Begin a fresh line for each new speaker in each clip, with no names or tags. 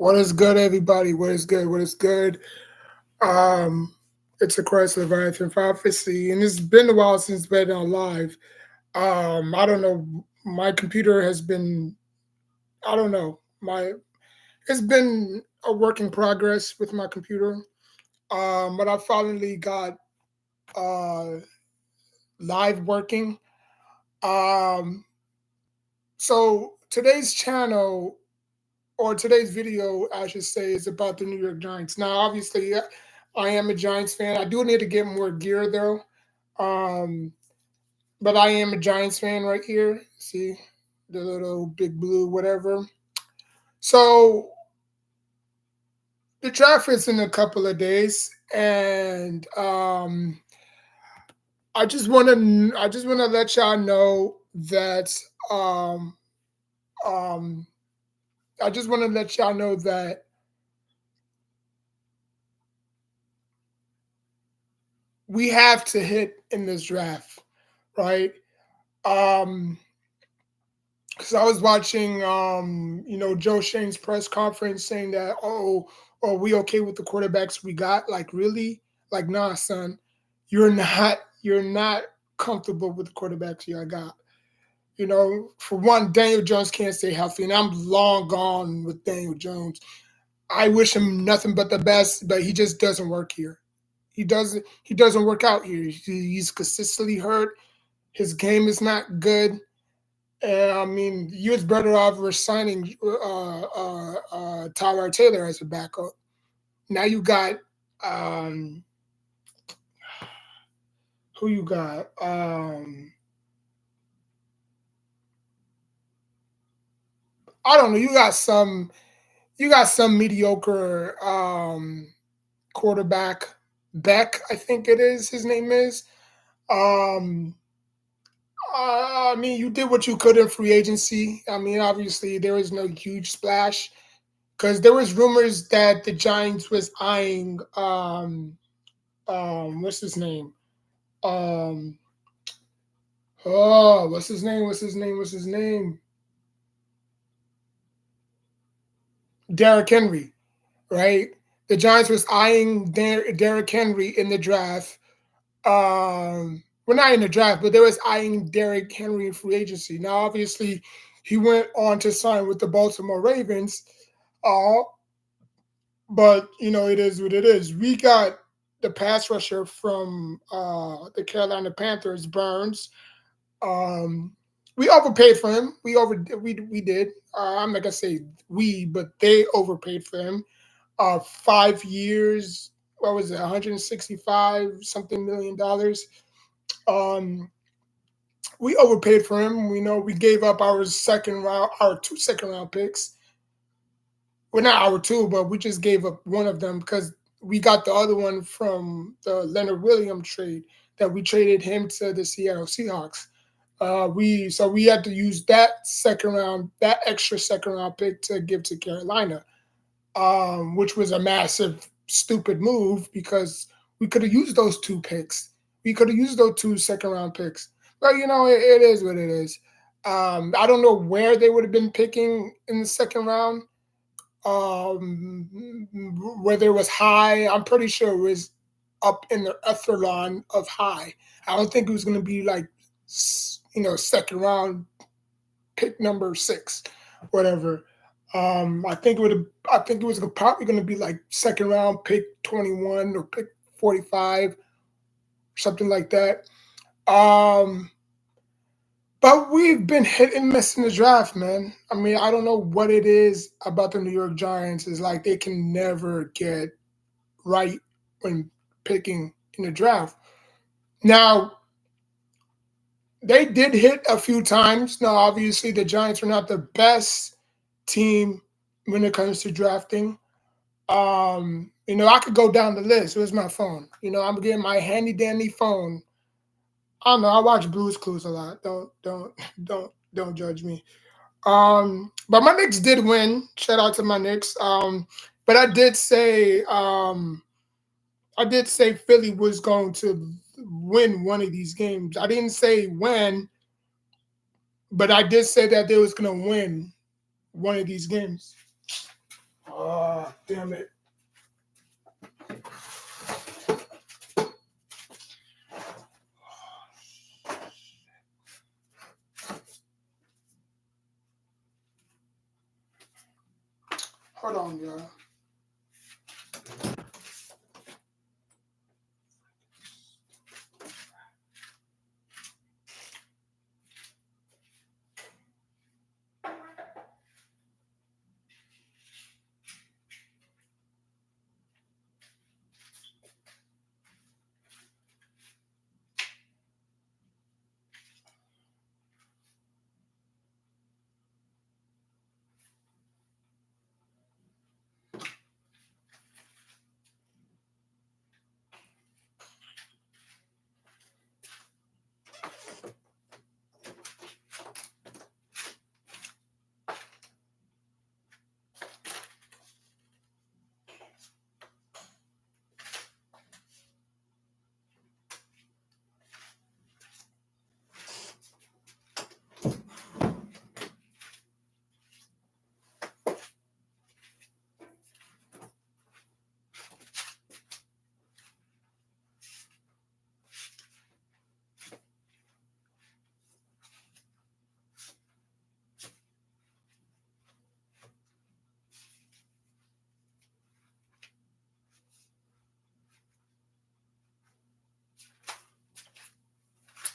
What is good, everybody? What is good? What is good? Um, it's the Christ Leviathan Prophecy, and it's been a while since been on live. I don't know. My computer has been. I don't know. It's been a work in progress with my computer. But I finally got uh live working. Um, so today's channel or today's video, I should say, is about the New York Giants. Now, obviously, I am a Giants fan. I do need to get more gear though. Um, but I am a Giants fan right here. See the little big blue, whatever. So the draft is in a couple of days, and I just want to let y'all know that um, um, I just want to let y'all know that we have to hit in this draft, right? Um, because I was watching, Joe Shane's press conference saying that, are we okay with the quarterbacks we got? Like, really? Like, nah, son, you're not comfortable with the quarterbacks you got. For one, Daniel Jones can't stay healthy, and I'm long gone with Daniel Jones. I wish him nothing but the best, but he just doesn't work here. He doesn't work out here. He's consistently hurt. His game is not good. And I mean, you was better off resigning Tyler Taylor as a backup. Now you got who you got? I don't know. You got some mediocre quarterback. Beck, I think it is. His name is. Um, I mean, you did what you could in free agency. I mean, obviously there was no huge splash because there was rumors that the Giants was eyeing what's his name? Um what's his name? What's his name? What's his name? Derrick Henry, right? The Giants was eyeing Derrick Henry in the draft. Well, not in the draft, but they was eyeing Derrick Henry in free agency. Now, obviously, he went on to sign with the Baltimore Ravens. Uh, but it is what it is. We got the pass rusher from the Carolina Panthers, Burns. Um, we overpaid for him. We did. I'm not gonna say we, but they overpaid for him. 5 years. What was it? 165 something $1 million. Um, we overpaid for him. We know we gave up our 2 second round picks. Well, not our two, but we just gave up one of them because we got the other one from the Leonard Williams trade that we traded him to the Seattle Seahawks. We had to use that extra second round pick to give to Carolina, which was a massive stupid move because we could have used those two picks. We could have used those 2 second round picks. But it is what it is. I don't know where they would have been picking in the second round. Whether it was high, I'm pretty sure it was up in the echelon of high. I don't think it was going to be like second round pick number 6, whatever. I think it was probably going to be like second round pick 21 or pick 45, something like that. Um, but we've been hit and miss in the draft, man. I mean, I don't know what it is about the New York Giants. It's like they can never get right when picking in the draft. Now, they did hit a few times. Now, obviously, the Giants are not the best team when it comes to drafting. I could go down the list. Where's my phone? I'm getting my handy dandy phone. I don't know. I watch Blues Clues a lot. Don't judge me. But my Knicks did win. Shout out to my Knicks. But I did say Philly was going to win one of these games. I didn't say when, but I did say that they was going to win one of these games. Oh, damn it. Hold on, y'all.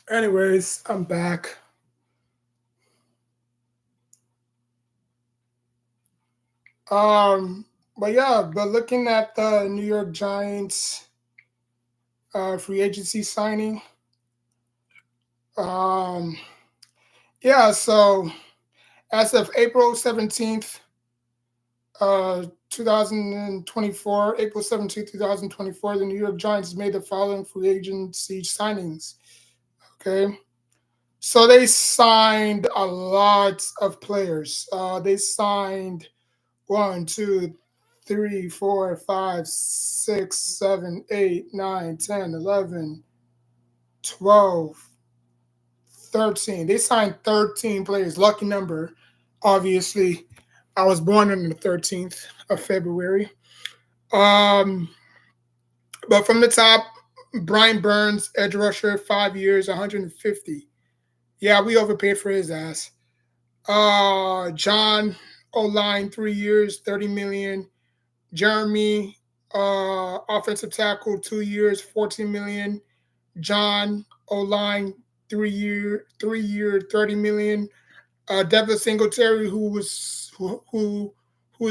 Anyways, I'm back. Um, but yeah, but looking at the New York Giants free agency signing, um, yeah, so as of April 17th, 2024, April 17th, 2024, the New York Giants made the following free agency signings. Okay. So they signed a lot of players. They signed one, two, three, four, five, 6, 7, 8, 9, 10, 11, 12, 13. They signed 13 players. Lucky number. Obviously, I was born on the 13th of February. Um, but from the top, Brian Burns, edge rusher, 5 years, 150. Yeah, we overpaid for his ass. John O-line, 3 years, 30 million. Jeremy, offensive tackle, 2 years, 14 million. John O-line, 3 year, 30 million. Devin Singletary, who is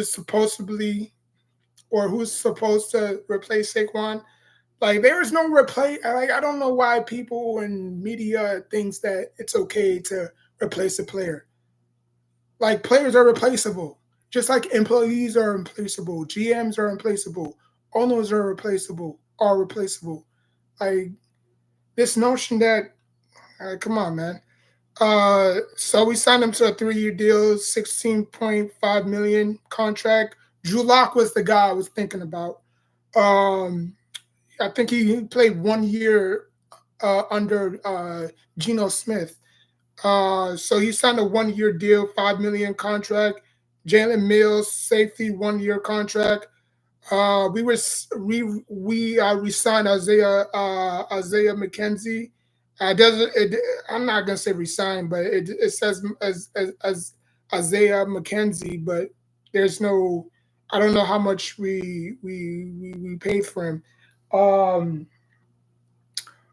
supposedly or who's supposed to replace Saquon. Like there is no replace. Like I don't know why people in media thinks that it's okay to replace a player. Like players are replaceable, just like employees are replaceable, GMs are replaceable, owners are replaceable. Are replaceable. Like this notion that, come on, man. So we signed him to a 3 year deal, 16.5 million contract. Drew Lock was the guy I was thinking about. Um, I think he played 1 year under Geno Smith. So he signed a 1 year deal, 5 million contract. Jalen Mills, safety, 1 year contract. We signed Isaiah McKenzie. Doesn't it, I'm not gonna say resign, but it says as Isaiah McKenzie, but there's no. I don't know how much we paid for him. Um,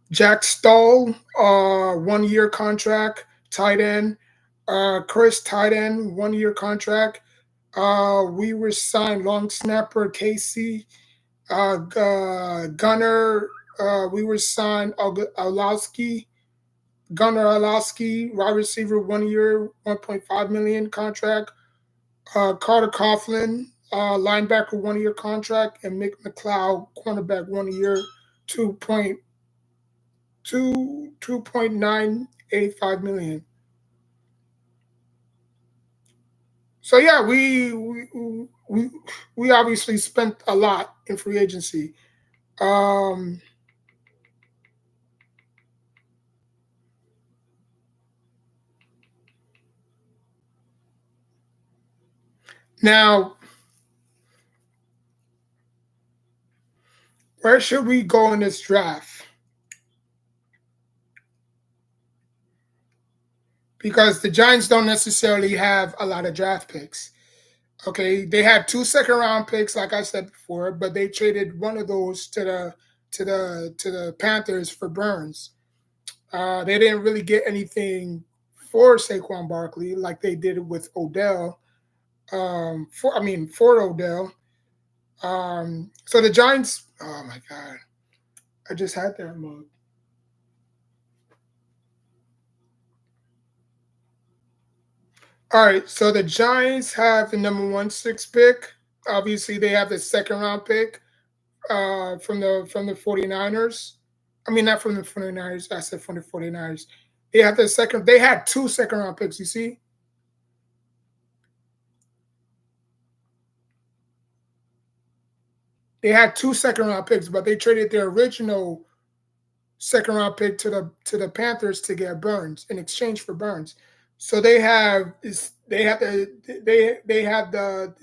Jack Stoll, 1 year contract, tight end. Chris, tight end, 1 year contract. We were signed long snapper Casey, Gunner. We were signed Olowski, Gunner Olowski, wide receiver, 1 year, 1.5 million contract. Carter Coughlin, linebacker, 1 year contract, and Mick McLeod, cornerback, 1 year, 2.985 million. So yeah, we obviously spent a lot in free agency. Um, Now Where should we go in this draft? Because the Giants don't necessarily have a lot of draft picks. Okay, they had two second round picks, like I said before, but they traded one of those to the Panthers for Burns. They didn't really get anything for Saquon Barkley like they did with Odell. For Odell. So the Giants. Oh my God, I just had that mode. All right, so the Giants have the number 1-6 pick. Obviously, they have the second round pick from the 49ers. I mean, not from the 49ers. I said from the 49ers. They have the second. They had two second round picks. You see, they had two second round picks, but they traded their original second round pick to the Panthers to get Burns in exchange for Burns. So they have the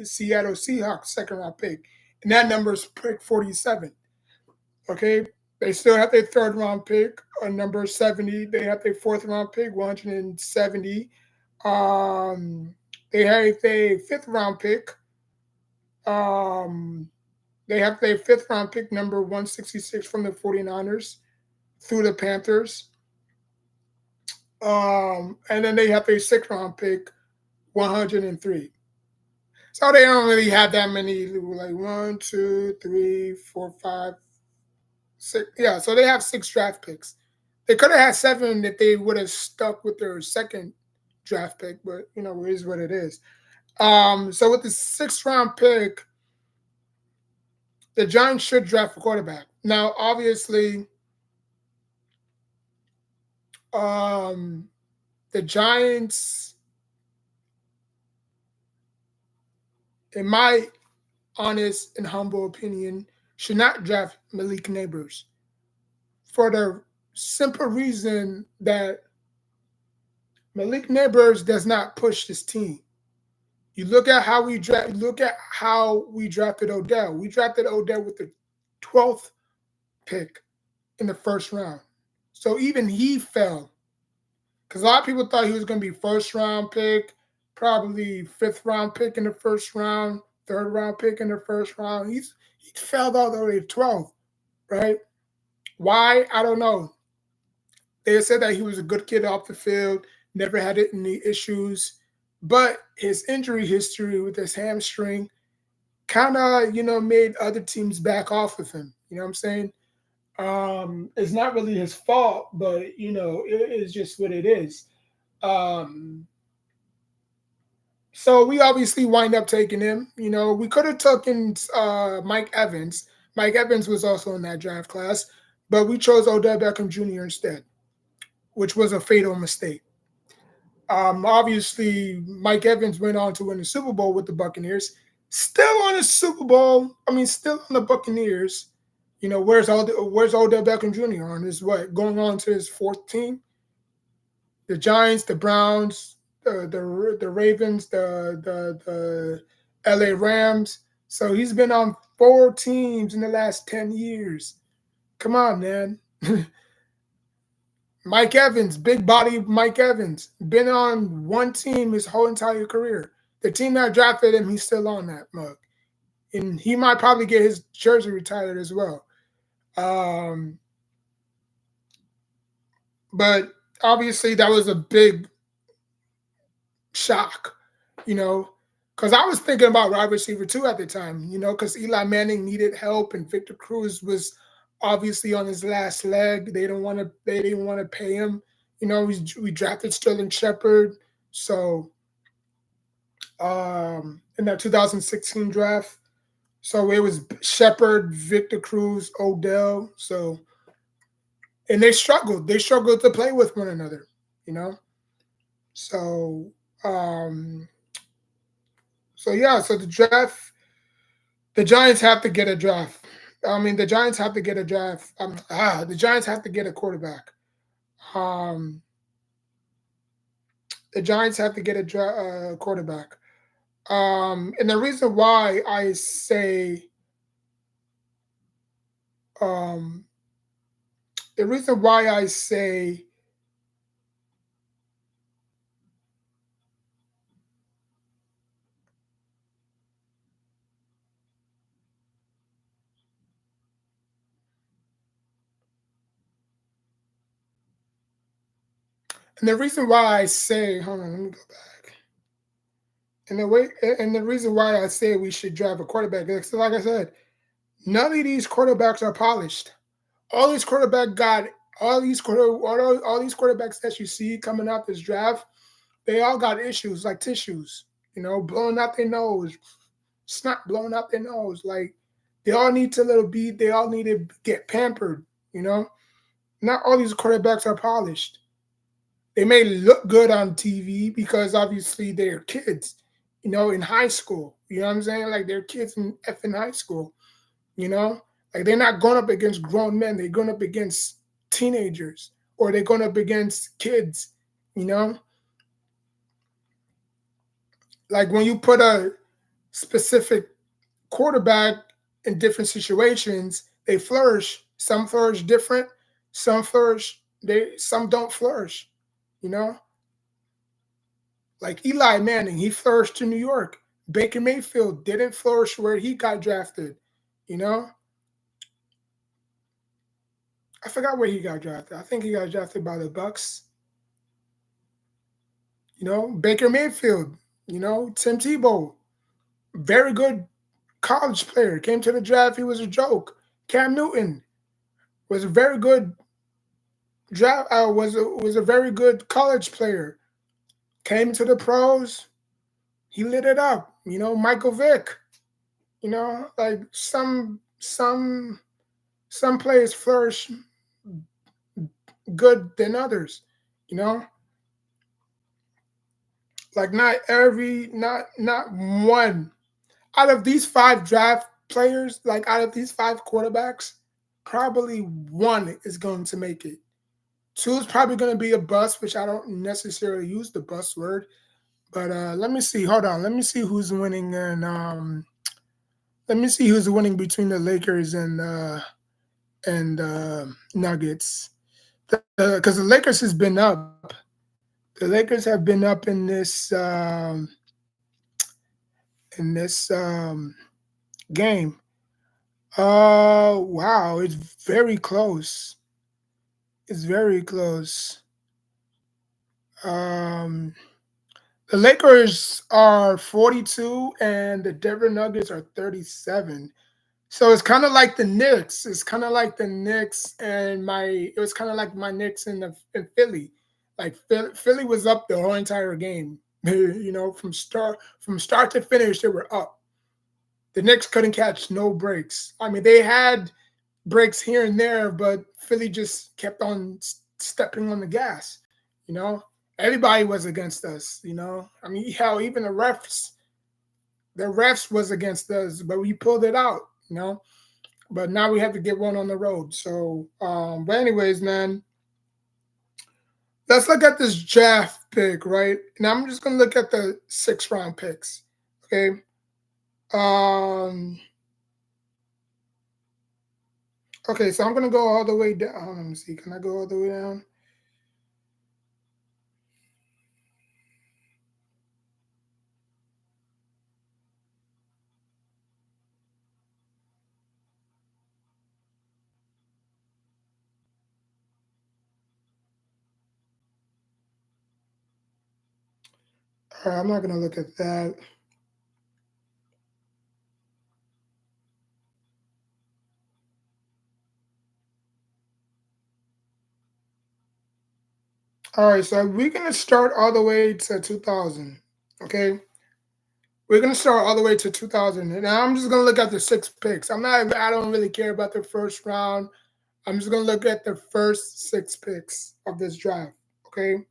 Seattle Seahawks second round pick, and that number is pick 47. Okay, they still have their third round pick on number 70. They have their fourth round pick 170. Um, they have their fifth round pick. Um, they have their fifth round pick number 166 from the 49ers through the Panthers. And then they have a sixth round pick, 103. So they don't really have that many, like one, two, three, four, five, six. Yeah, so they have six draft picks. They could have had seven if they would have stuck with their second draft pick, but it is what it is. So with the sixth round pick, the Giants should draft a quarterback. Now, obviously, um, the Giants, in my honest and humble opinion, should not draft Malik Neighbors for the simple reason that Malik Neighbors does not push this team. You look at how we drafted Odell. We drafted Odell with the 12th pick in the first round. So even he fell. Because a lot of people thought he was going to be first round pick, probably fifth round pick in the first round, third round pick in the first round. He fell all the way to 12, right? Why? I don't know. They said that he was a good kid off the field, never had any issues, but his injury history with his hamstring kind of, made other teams back off of him. You know what I'm saying? It's not really his fault, but it is just what it is. Um, so we obviously wind up taking him. We could have taken Mike Evans. Mike Evans was also in that draft class, but we chose Odell Beckham Jr. instead, which was a fatal mistake. Obviously, Mike Evans went on to win the Super Bowl with the Buccaneers. Still on the Super Bowl. I mean, still on the Buccaneers. Where's Odell Beckham Jr. on his what? Going on to his fourth team? The Giants, the Browns, the Ravens, the LA Rams. So he's been on four teams in the last 10 years. Come on, man. Mike Evans, big body Mike Evans, been on one team his whole entire career. The team that drafted him, he's still on that mug. And he might probably get his jersey retired as well. Um, but obviously, that was a big shock, because I was thinking about wide receiver too at the time, because Eli Manning needed help and Victor Cruz was obviously on his last leg. They didn't want to pay him. We drafted Sterling Shepard, so in that 2016 draft. So it was Shepard, Victor Cruz, Odell. So and they struggled. They struggled to play with one another, you know. So um, so yeah, so the Giants have to get a draft. I mean, the Giants have to get a draft. The Giants have to get a quarterback. Um, the Giants have to get a quarterback. And the reason why I say Um, the reason why I say, and the reason why I say, hold on, let me go back. And the way, and the reason why I say we should draft a quarterback is, like I said, none of these quarterbacks are polished. All these quarterback got all these quarterbacks that you see coming out this draft, they all got issues like tissues. Blowing out their nose, snot blowing out their nose. Like they all need to get pampered. You know, not all these quarterbacks are polished. They may look good on TV because obviously they're kids. In high school. You know what I'm saying? Like they're kids in effing high school. You know, like they're not going up against grown men. They're going up against teenagers or they're going up against kids. You know, like when you put a specific quarterback in different situations, they flourish. Some flourish different. Some flourish. Some don't flourish. You know, like Eli Manning, he flourished in New York. Baker Mayfield didn't flourish where he got drafted. You know, I forgot where he got drafted. I think he got drafted by the Bucks. Baker Mayfield. Tim Tebow, very good college player. Came to the draft, he was a joke. Cam Newton was a very good draft. Was a very good college player. Came to the pros, he lit it up. Michael Vick. Like some players flourish good than others. You know, like not one out of these five draft players, like out of these five quarterbacks, probably one is going to make it. Two is probably going to be a bust, which I don't necessarily use the bust word. But let me see. Hold on. Let me see who's winning, and let me see who's winning between the Lakers and Nuggets. Because the Lakers has been up. The Lakers have been up in this game. Wow, it's very close. It's very close. Um, the Lakers are 42 and the Denver Nuggets are 37. So it's kind of like the Knicks. It's kind of like the Knicks and it was kind of like my Knicks in Philly. Like Philly was up the whole entire game. From start to finish, they were up. The Knicks couldn't catch no breaks. I mean, they had breaks here and there, but Philly just kept on stepping on the gas. You know, everybody was against us. I mean, hell, even the refs was against us, but we pulled it out. But now we have to get one on the road. So, but anyways, man, let's look at this draft pick, right? Now I'm just gonna look at the 6th round picks. Okay. Um. Okay, so I'm gonna go all the way down. Let me see. Can I go all the way down? All right, I'm not gonna look at that. All right, so we're gonna start all the way to 2000. Okay, we're gonna start all the way to 2000, and I'm just gonna look at the 6 picks. I don't really care about the first round. I'm just gonna look at the first 6 picks of this draft. Okay.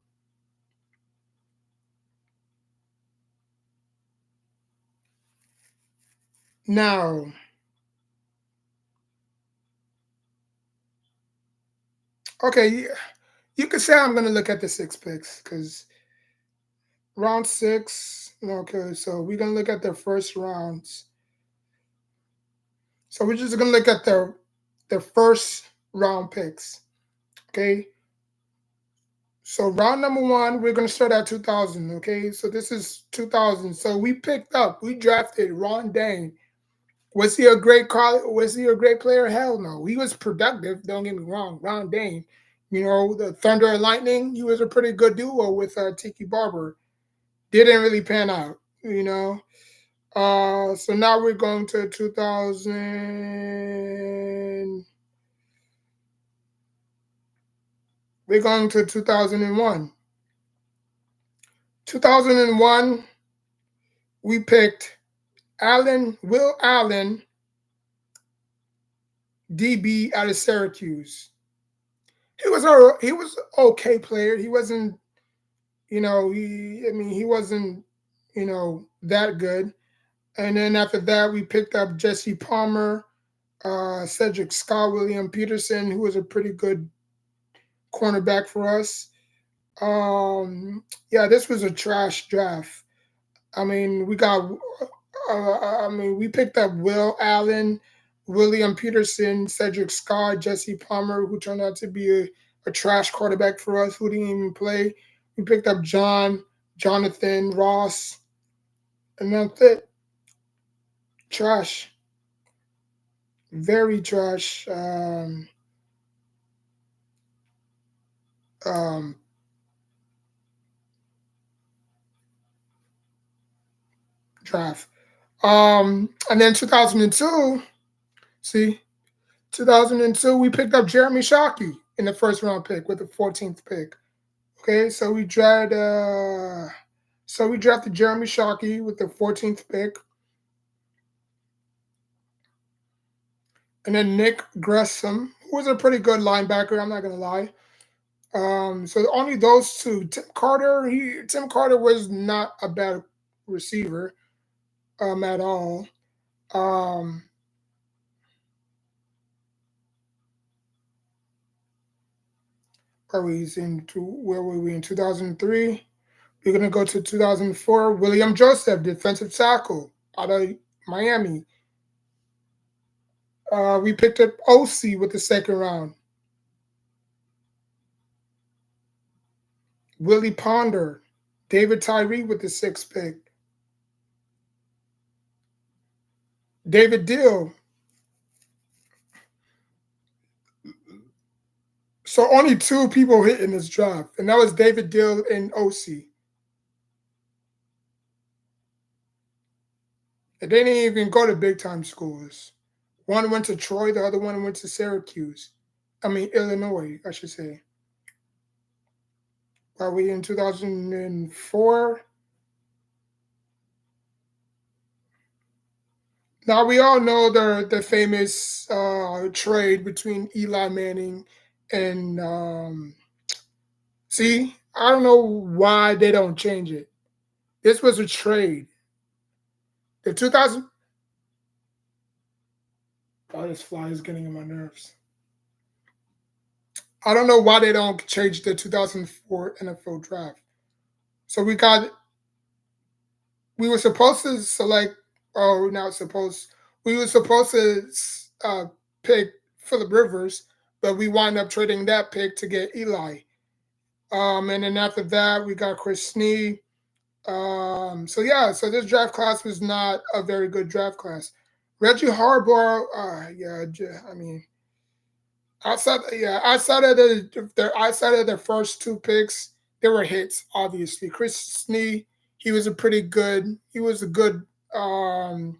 Now, okay, you could say I'm gonna look at the 6 picks because round six. Okay, so we're gonna look at the first rounds. So we're just gonna look at the first round picks. Okay. So round number one, we're gonna start at 2000. Okay. So this is 2000. So we drafted Ron Dane. Was he a great Was he a great player? Hell no. He was productive. Don't get me wrong. Ron Dane, the Thunder and Lightning. He was a pretty good duo with Tiki Barber. Didn't really pan out. So now we're going to 2000. We're going to 2001. 2001, we picked Will Allen, DB out of Syracuse. He was an okay player. He wasn't, he wasn't, that good. And then after that, we picked up Jesse Palmer, Cedric Scott, William Peterson, who was a pretty good cornerback for us. Yeah, this was a trash draft. I mean, we picked up Will Allen, William Peterson, Cedric Scott, Jesse Palmer, who turned out to be a trash quarterback for us, who didn't even play. We picked up Jonathan Ross, and that's it. Trash. Very trash. Um, Draft. And then 2002, see, 2002, we picked up Jeremy Shockey in the first round pick with the 14th pick. Okay, so we drafted Jeremy Shockey with the 14th pick. And then Nick Gresham, who was a pretty good linebacker, I'm not gonna lie. So only those two. Tim Carter was not a bad receiver at all. Um, where were we in 2003? We're gonna go to 2004. William Joseph, defensive tackle out of Miami. We picked up OC with the second round. Willie Ponder, David Tyree with the sixth pick. David Dill. So only two people hit in this draft, and that was David Dill and OC. And they didn't even go to big time schools. One went to Troy, the other one went to Syracuse. I mean Illinois, I should say. Are we in 2004? Now we all know the famous trade between Eli Manning and see, I don't know why they don't change it. This was a trade. The 2000. Oh, this fly is getting on my nerves. I don't know why they don't change the 2004 NFL draft. So we were supposed to select. Oh, not supposed. We were supposed to pick Philip Rivers, but we wind up trading that pick to get Eli. And then after that, we got Chris Snee. So this draft class was not a very good draft class. Reggie Harbaugh, I mean, outside of the first two picks, there were hits. Obviously, Chris Snee, he was a pretty good. Um,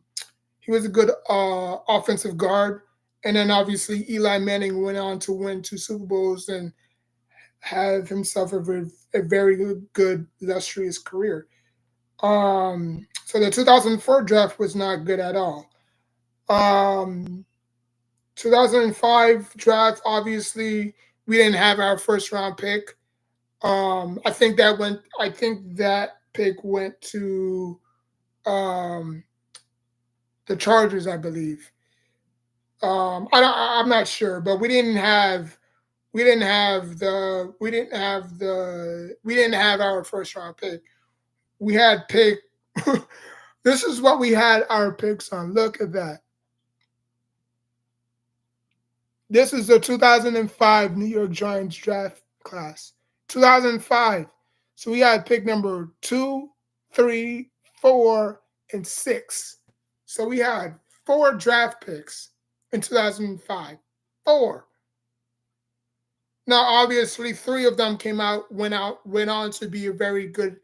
he was a good offensive guard, and then obviously Eli Manning went on to win two Super Bowls and have himself a very good, illustrious career. So the 2004 draft was not good at all. Um, 2005 draft, obviously, we didn't have our first round pick. I think that pick went to um, the Chargers, I believe. I'm not sure, but we didn't have our first round pick. We had pick. This is what we had our picks on. Look at that. This is the 2005 New York Giants draft class. 2005. So we had pick number two, three, four, and six. So we had four draft picks in 2005. Four. Now, obviously, three of them went on to be a very good,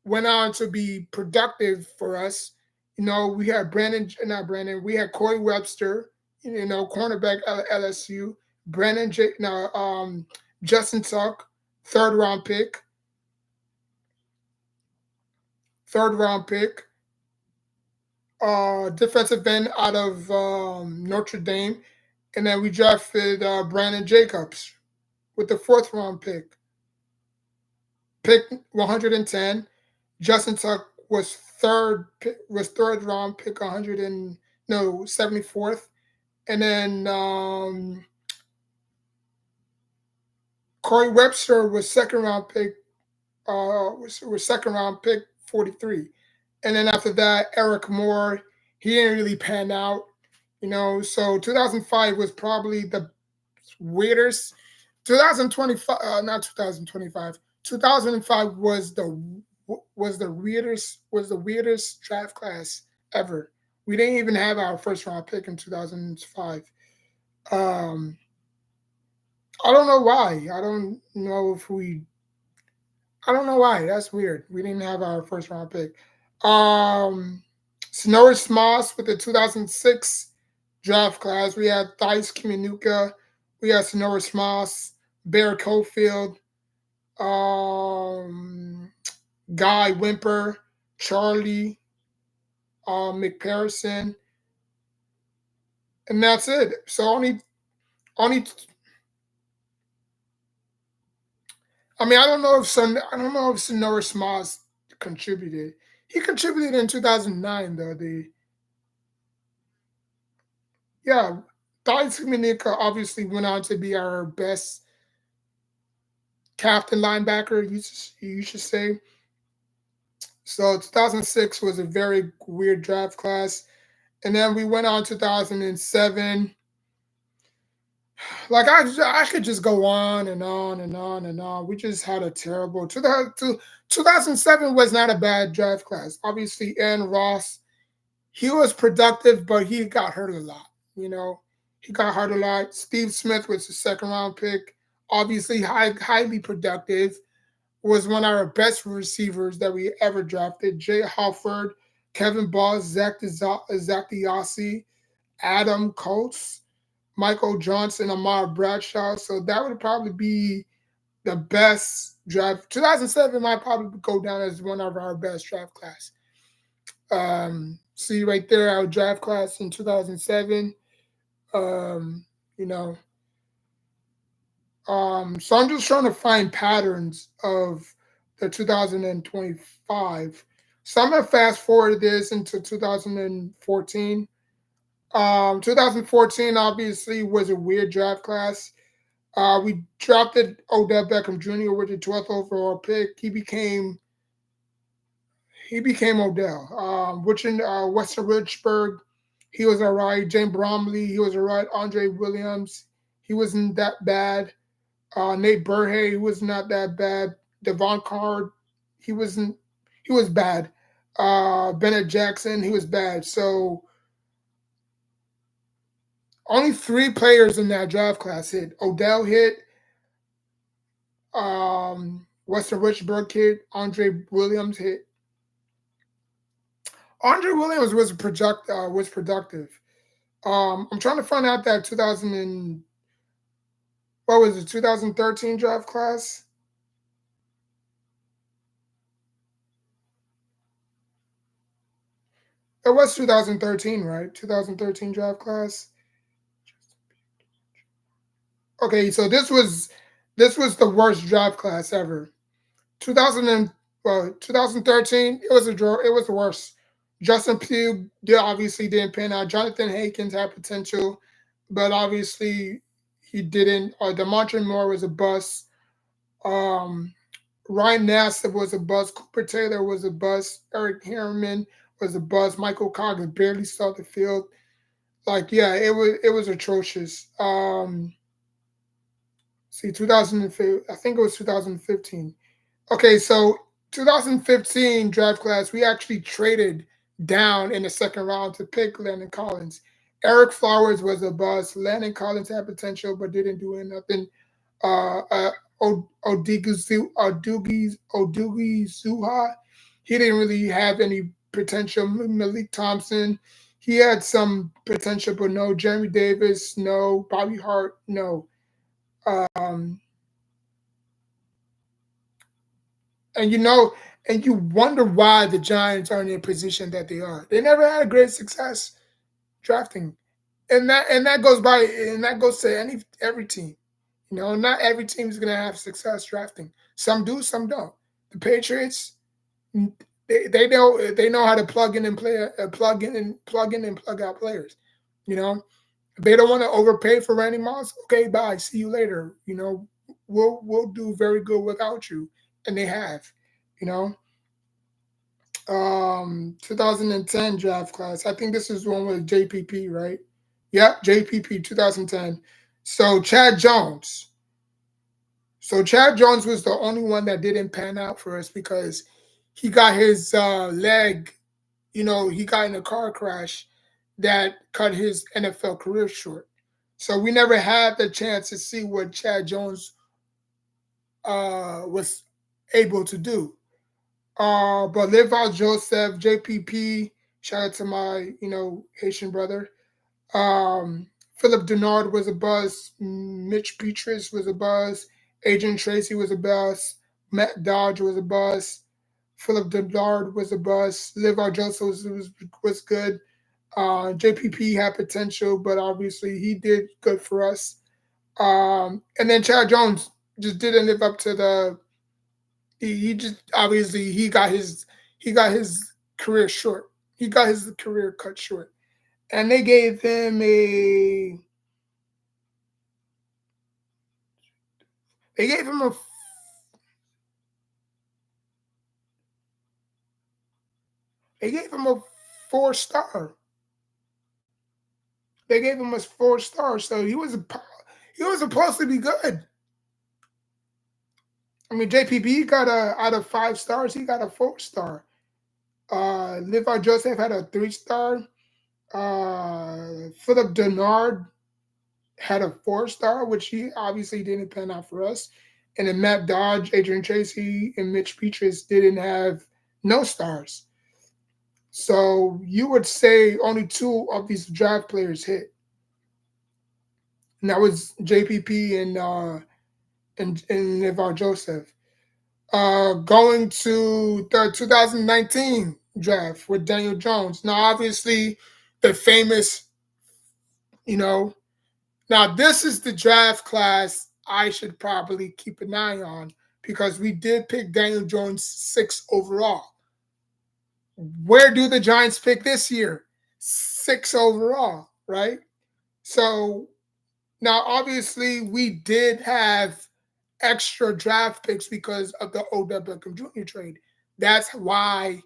went on to be productive for us. We had not Brandon, we had Corey Webster, cornerback LSU, Brandon Justin Tuck, third round pick, third round pick, defensive end out of Notre Dame, and then we drafted Brandon Jacobs with the fourth round pick 110. Justin Tuck was third round pick 100 and no 74th, and then Corey Webster was second round pick was second round pick 43, and then after that Eric Moore, he didn't really pan out, so 2005 was probably the weirdest. 2025, not 2025. 2005 was the weirdest draft class ever. We didn't even have our first round pick in 2005. Um, I don't know why. I don't know why. That's weird. We didn't have our first round pick. Um, Snorris Moss with the 2006 draft class. We had Thais Kimanuka. We had Snorris Moss, Bear Cofield, um, Guy Wimper, Charlie McPherson, and that's it. So only. I mean, I don't know if Sonoris Moss contributed. He contributed in 2009 though. The Yeah, Thais Minika obviously went on to be our best captain linebacker. You should say. So 2006 was a very weird draft class, and then we went on 2007. Like I could just go on and on and on and on. We just had a terrible 2007 was not a bad draft class. Obviously, Aaron Ross, he was productive, but he got hurt a lot. You know, he got hurt a lot. Steve Smith was the second round pick. Obviously, highly productive. Was one of our best receivers that we ever drafted. Jay Halford, Kevin Boss, Zach Diossi, Adam Coates, Michael Johnson, Amar Bradshaw. So that would probably be the best draft. 2007 might probably go down as one of our best draft class. See right there, our draft class in 2007. You know, so I'm just trying to find patterns of the 2025. So I'm gonna fast forward this into 2014. 2014 obviously was a weird draft class. We drafted Odell Beckham Jr. with the 12th overall pick. He became Odell. Which in Western Richburg, he was all right. James Bromley, he was all right. Andre Williams, he wasn't that bad. Nate Burhay, he was not that bad. Devon Card, he wasn't. He was bad. Bennett Jackson, he was bad. So only three players in that draft class hit. Odell hit. Western Richburg hit. Andre Williams hit. Andre Williams was productive. I'm trying to find out that 2000 and what was it 2013 draft class. It was 2013, right? 2013 draft class. Okay, so this was the worst draft class ever. 2000 and 2013, it was a draw. It was the worst. Justin Pugh obviously didn't pan out. Jonathan Hankins had potential, but obviously he didn't. Demontre Moore was a bust. Um, Ryan Nassib was a bust. Cooper Taylor was a bust. Eric Harriman was a bust. Michael Coggins barely saw the field. Like, yeah, it was atrocious. See, 2005, I think it was 2015. Okay, so 2015 draft class, we actually traded down in the second round to pick Landon Collins. Eric Flowers was a bust. Landon Collins had potential but didn't do nothing. Odugi Zuha, he didn't really have any potential. Malik Thompson, he had some potential, but no. Jeremy Davis, no. Bobby Hart, no. Um, and and you wonder why the Giants are in the position that they are. They never had a great success drafting, and that goes by, and that goes to every team. Not every team is going to have success drafting. Some do, some don't. The Patriots, they know how to plug in and plug out players. You know, they don't want to overpay for Randy Moss. Okay, bye. See you later. We'll do very good without you, and they have. You know, 2010 draft class. I think this is one with JPP, right? Yep, JPP 2010. So Chad Jones. So Chad Jones was the only one that didn't pan out for us because he got his leg. He got in a car crash that cut his NFL career short. So we never had the chance to see what Chad Jones was able to do. But Levi Joseph, JPP, shout out to my, Haitian brother. Philip Denard was a buzz. Mitch Petrus was a buzz. Adrian Tracy was a buzz. Matt Dodge was a buzz. Philip Denard was a buzz. Levi Joseph was good. JPP had potential, but obviously he did good for us. And then Chad Jones just didn't live up to the. He just obviously he got his career short. He got his career cut short, and they gave him a they gave him a 4 star. They gave him a 4 star, so he was supposed to be good. I mean, JPP got a out of 5 stars, he got a 4 star. Levi Joseph had a 3 star. Philip Denard had a 4 star, which he obviously didn't pan out for us. And then Matt Dodge, Adrian Tracy, and Mitch Petrus didn't have no stars. So you would say only two of these draft players hit, and that was JPP and Levar Joseph. Going to the 2019 draft with Daniel Jones. Now, obviously, the famous, you know, now this is the draft class I should probably keep an eye on because we did pick Daniel Jones 6 overall. Where do the Giants pick this year? 6 overall, right? So now, obviously, we did have extra draft picks because of the Odell Beckham Jr. trade. That's why.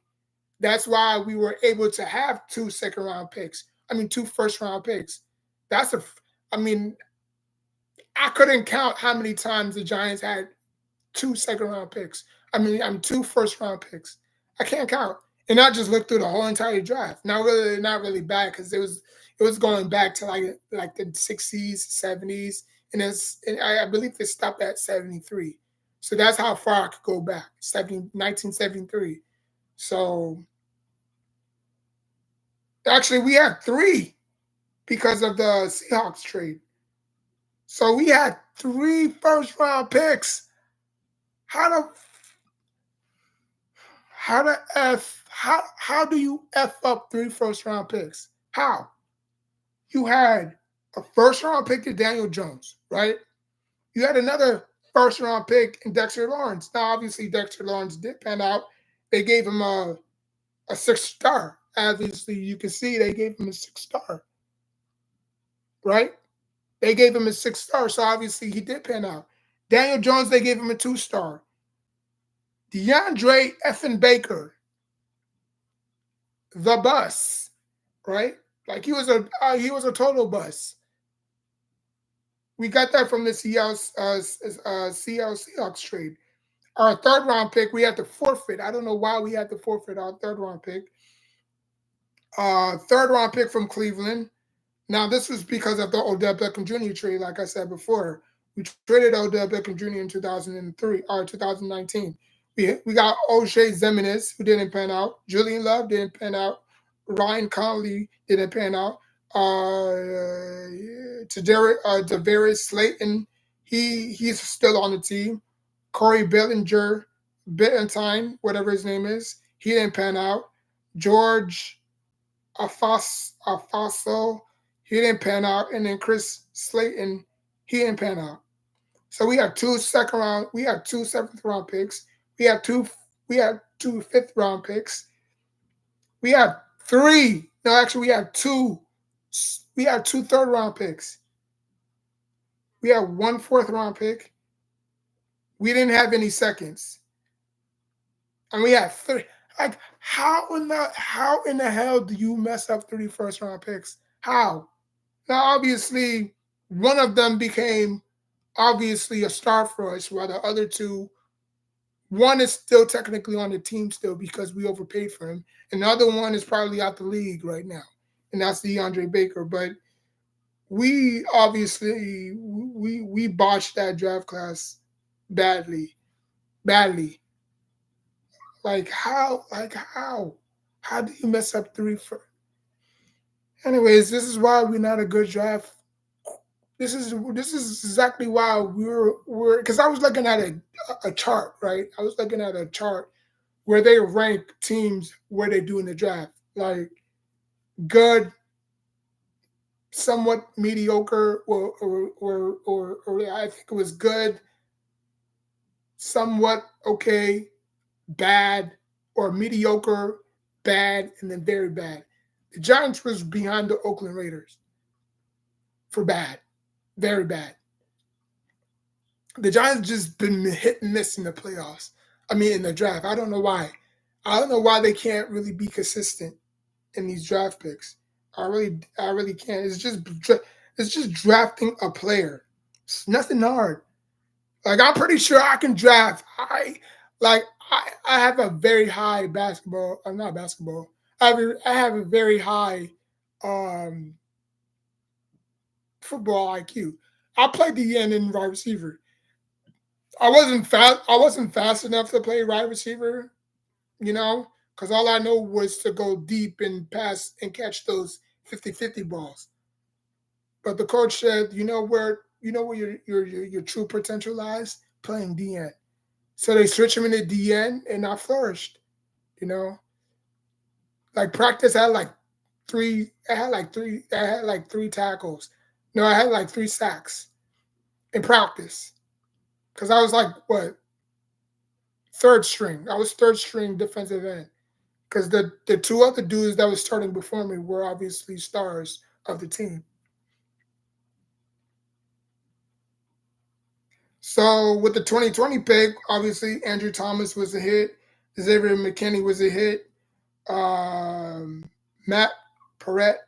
That's why we were able to have 2 second-round picks. I mean, 2 first-round picks. That's a. I mean, I couldn't count how many times the Giants had 2 second-round picks. I'm 2 first-round picks. I can't count. And I just looked through the whole entire draft. Not really bad because it was going back to like the 60s, 70s, and I believe they stopped at 73. So that's how far I could go back. 1973. So actually we had three because of the Seahawks trade. So we had 3 first-round picks. How the how the f how do you f up 3 first-round picks? How? You had a first-round pick to Daniel Jones, right? You had another first-round pick in Dexter Lawrence. Now, obviously, Dexter Lawrence did pan out. They gave him a 6 star. Obviously, you can see they gave him a 6 star, right? They gave him a 6 star, so obviously he did pan out. Daniel Jones, they gave him a 2 star. DeAndre effing Baker, the bus, right? Like he was a total bust. We got that from the Seattle Seahawks trade. Our third round pick, we had to forfeit. I don't know why we had to forfeit our third round pick. Third round pick from Cleveland. Now, this was because of the Odell Beckham Jr. trade, like I said before. We traded Odell Beckham Jr. in 2003 or 2019. We got O'Shea Zeminis, who didn't pan out. Julian Love didn't pan out. Ryan Conley didn't pan out. Darius Slayton, he's still on the team. Corey Billentine, whatever his name is, he didn't pan out. George Afaso, he didn't pan out, and then Chris Slayton, he didn't pan out. So we had we had two seventh round picks, we had two fifth round picks, we had three. No, actually, we had two. We had two third round picks. We had one fourth round pick. We didn't have any seconds, and we had three. Like how in the hell do you mess up three first round picks? How? Now, obviously, one of them became obviously a star for us, while the other two, one is still technically on the team still because we overpaid for him, and the other one is probably out the league right now, and that's DeAndre Baker. But we obviously we botched that draft class badly, badly. Like how? Like how? How do you mess up three for? Anyways, this is why we're not a good draft. This is exactly why we're because I was looking at a chart, right? I was looking at a chart where they rank teams where they do in the draft, like good, somewhat mediocre, or I think it was good, somewhat okay, bad, or mediocre, bad, and then very bad. The Giants was behind the Oakland Raiders for bad, very bad. The Giants just been hit and miss in the playoffs. I mean, in the draft. I don't know why. I don't know why they can't really be consistent in these draft picks. I really can't. It's just drafting a player. It's nothing hard. Like I'm pretty sure I can draft. I have a very high basketball. I'm not basketball. I have a very high um, football IQ. I played the end in wide receiver. I wasn't fast enough to play wide receiver, you know, because all I know was to go deep and pass and catch those 50-50 balls. But the coach said, you know where your true potential lies? Playing DN. So they switched him into DN and I flourished, you know. Like practice I had like I had like three tackles. No, I had like three sacks in practice. Cause I was like what, third string. I was third string defensive end. Because the two other dudes that was starting before me were obviously stars of the team. So with the 2020 pick, obviously Andrew Thomas was a hit. Xavier McKinney was a hit. Matt Perret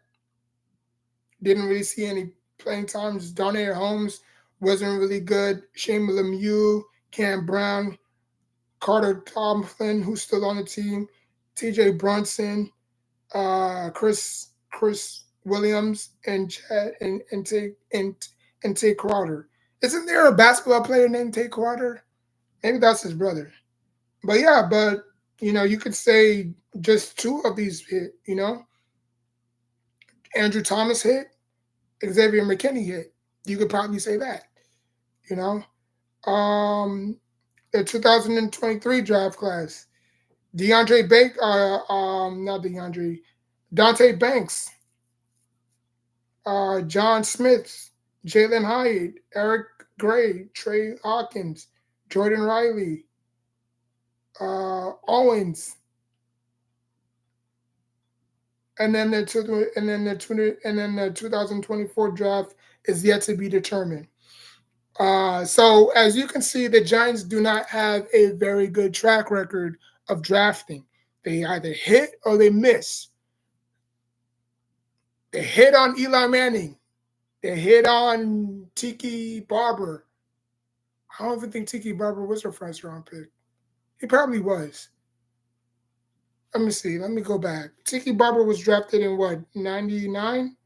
didn't really see any playing times. Darnay Holmes wasn't really good. Shane Lemieux, Cam Brown, Carter Tomlin, who's still on the team, T.J. Brunson, Chris Williams, and Chad and Tay Crowder. Isn't there a basketball player named Tay Crowder? Maybe that's his brother. But yeah, you could say just two of these hit. Andrew Thomas hit, Xavier McKinney hit. You could probably say that. You know, the 2023 draft class, DeAndre Bake, not DeAndre, Dante Banks, John Smith, Jalen Hyatt, Eric Gray, Trey Hawkins, Jordan Riley, Owens, and then the 2024 draft is yet to be determined. So as you can see, the Giants do not have a very good track record of drafting. They either hit or they miss. They hit on Eli Manning. They hit on Tiki Barber. I don't even think Tiki Barber was her first round pick. He probably was. Let me see. Let me go back. Tiki Barber was drafted in what, 99?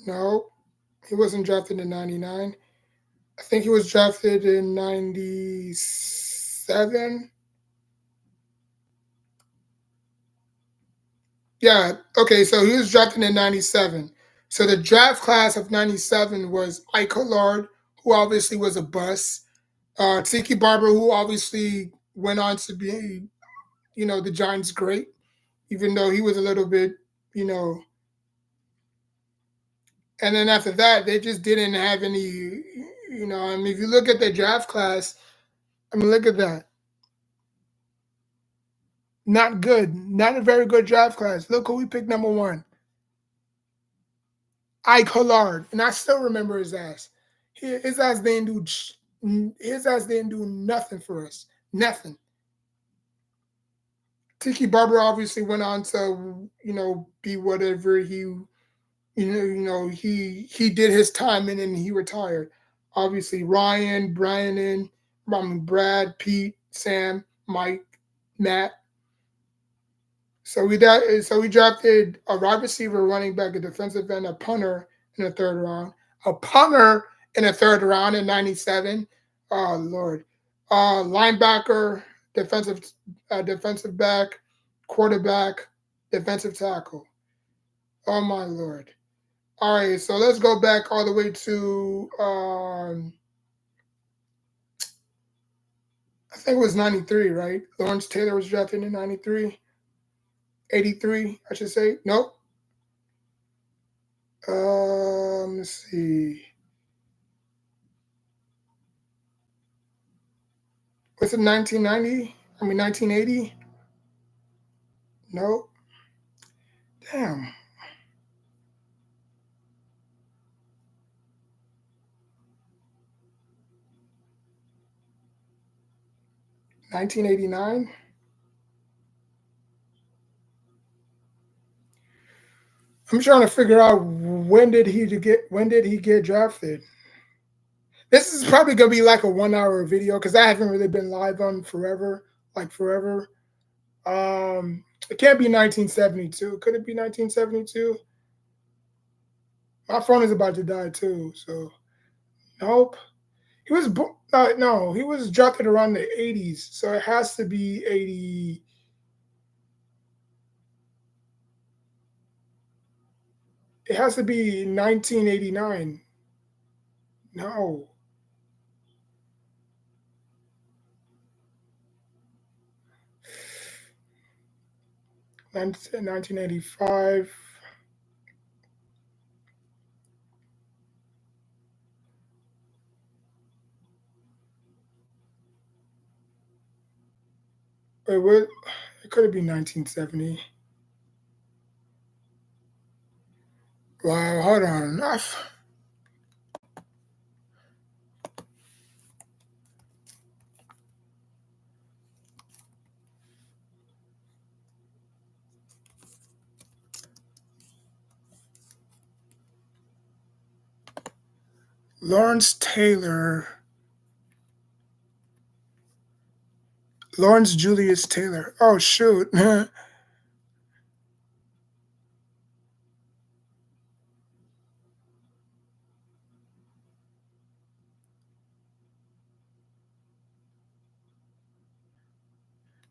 No, he wasn't drafted in 99. I think he was drafted in 97. Yeah, okay, so he was drafted in 97. So the draft class of 97 was Ike Collard, who obviously was a bust. Tiki Barber, who obviously went on to be, the Giants' great, even though he was a little bit, you know. And then after that, they just didn't have any, I mean, if you look at the draft class, I mean, look at that. Not good. Not a very good draft class. Look who we picked number one. Ike Collard. And I still remember his ass. His ass didn't do nothing for us. Nothing. Tiki Barber obviously went on to, be whatever he did his time and then he retired. Obviously, Ryan, Brian, Brad, Pete, Sam, Mike, Matt. So we drafted a wide receiver, running back, a defensive end, a punter in the third round, a punter in the third round in '97. Oh Lord, linebacker, defensive back, quarterback, defensive tackle. Oh my Lord. All right, so let's go back all the way to I think it was '93, right? Lawrence Taylor was drafted in '93, '83, I should say. Nope. Let's see. Was it 1990? I mean 1980? No. Damn. 1989? I'm trying to figure out when did he get drafted. This is probably gonna be like a 1 hour video because I haven't really been live on forever, like forever. It can't be 1972. Could it be 1972? My phone is about to die too, so nope. No, he was drafted around the 80s, so it has to be 80. It has to be 1989. No, 1985. Wait, what? It could have been 1970. Wow, hold on. Lawrence Taylor. Lawrence Julius Taylor. Oh, shoot.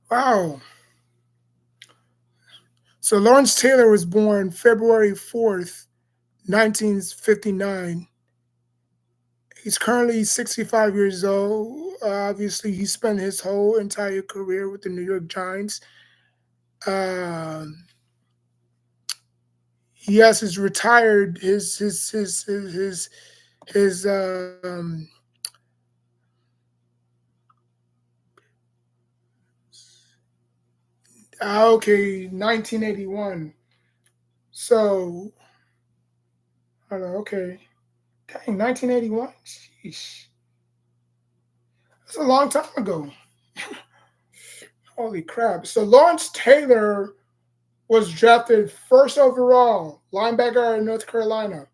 Wow. So Lawrence Taylor was born February 4th, 1959. He's currently 65 years old. Obviously, he spent his whole entire career with the New York Giants. Um, he has his retired his okay, 1981. So I don't know. Okay, dang, 1981. Sheesh, that's a long time ago. Holy crap. So Lawrence Taylor was drafted first overall, linebacker in North Carolina.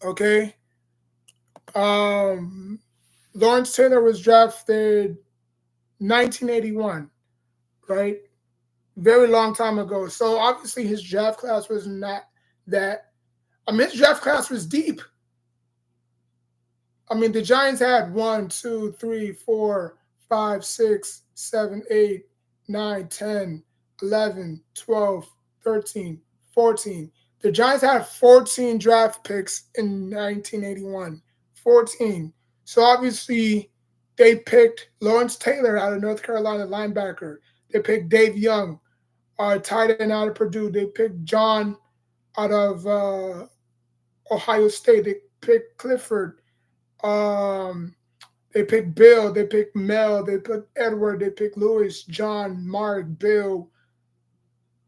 Okay. Um, Lawrence Taylor was drafted 1981, right? Very long time ago. So obviously his draft class was not that. I mean, his draft class was deep. I mean, the Giants had 1, 2, 3, 4, 5, 6, 7, 8, 9, 10, 11, 12, 13, 14. The Giants had 14 draft picks in 1981. 14. So obviously, they picked Lawrence Taylor out of North Carolina, linebacker. They picked Dave Young, tight end out of Purdue. They picked John out of Ohio State. They picked Clifford. Um, they picked Bill, they picked Mel, they picked Edward, they picked Louis, John, Mark, Bill,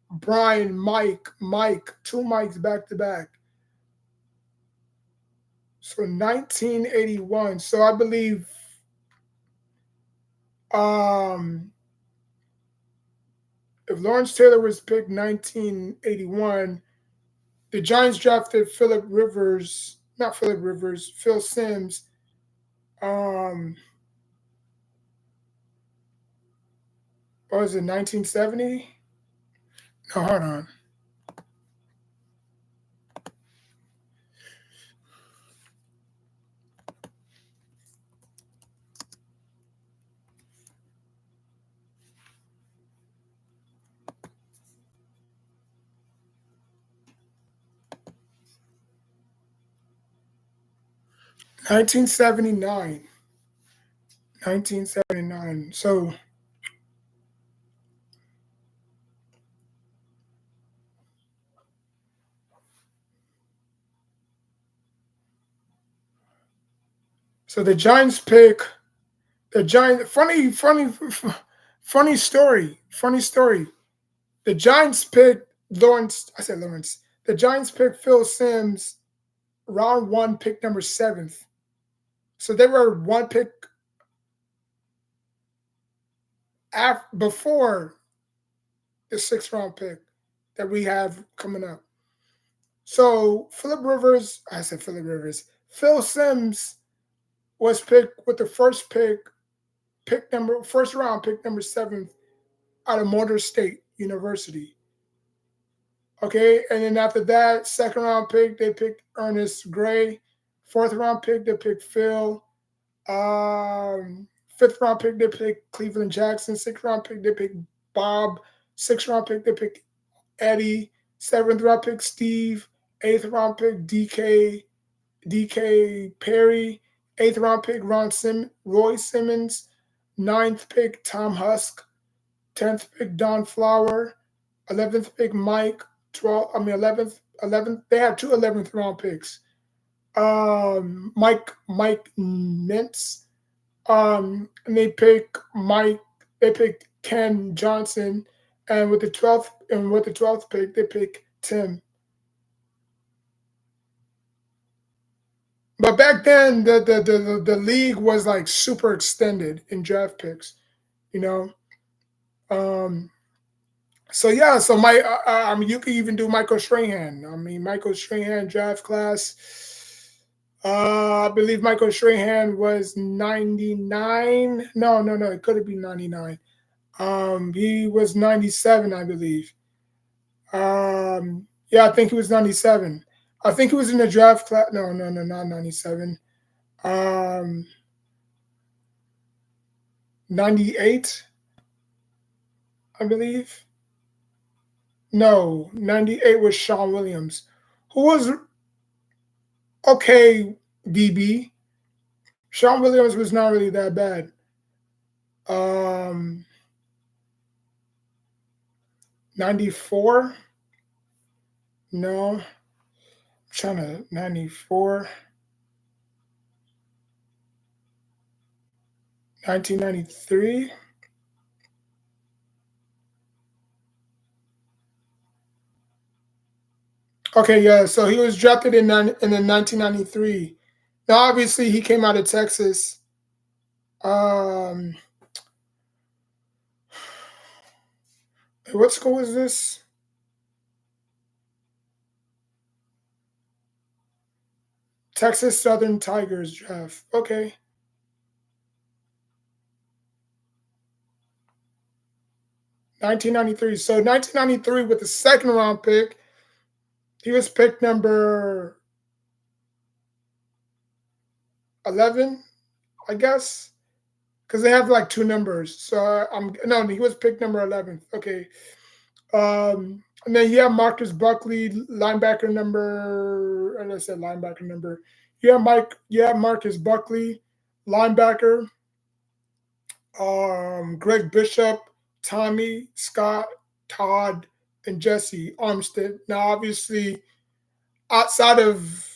Brian, Mike, two Mikes back to back. So 1981. So I believe um, if Lawrence Taylor was picked 1981, the Giants drafted Phil Simms. Um, what was it, 1970? No, hold on. 1979. 1979. So the Giants pick the Giants. Funny story. Funny story. The Giants picked Lawrence. I said Lawrence. The Giants picked Phil Simms, round one, pick number seventh. So they were one pick before the sixth round pick that we have coming up. So Philip Rivers. Phil Simms was picked with the first round pick number seventh out of Motor State University. Okay, and then after that, second round pick, they picked Ernest Gray. Fourth round pick, they picked Phil. Fifth round pick, they picked Cleveland Jackson. Sixth round pick, they picked Bob. Sixth round pick, they picked Eddie. Seventh round pick, Steve. Eighth round pick, DK Perry. Eighth round pick, Roy Simmons. Ninth pick, Tom Husk. 10th pick, Don Flower. 11th pick, Mike. 11th. They had two 11th round picks. Mike Mintz. And they pick Mike. They picked Ken Johnson, and with the 12th pick, they pick Tim. But back then, the league was like super extended in draft picks, you know. Um, so yeah, so I mean, you could even do Michael Strahan. I mean, Michael Strahan draft class. I believe Michael Strahan was 99. No, it could have been 99. He was 97, I believe. Yeah, I think he was 97. I think he was in the draft class. No, not 97. Um, 98, I believe. No, 98 was Sean Williams, who was okay DB. Sean Williams was not really that bad. Um, 94? No. I'm trying to 94. 1993. Okay, yeah. So he was drafted in the 1993. Now, obviously, he came out of Texas. Um, What school is this? Texas Southern Tigers draft. Okay. 1993. So 1993 with the second round pick, he was picked number 11, I guess, because they have like two numbers. So I'm no, he was picked number 11th. Okay. And then you have Marcus Buckley, linebacker number. And I said linebacker number. You have Marcus Buckley, linebacker. Greg Bishop, Tommy Scott, Todd, and Jesse Armstead. Now, obviously, outside of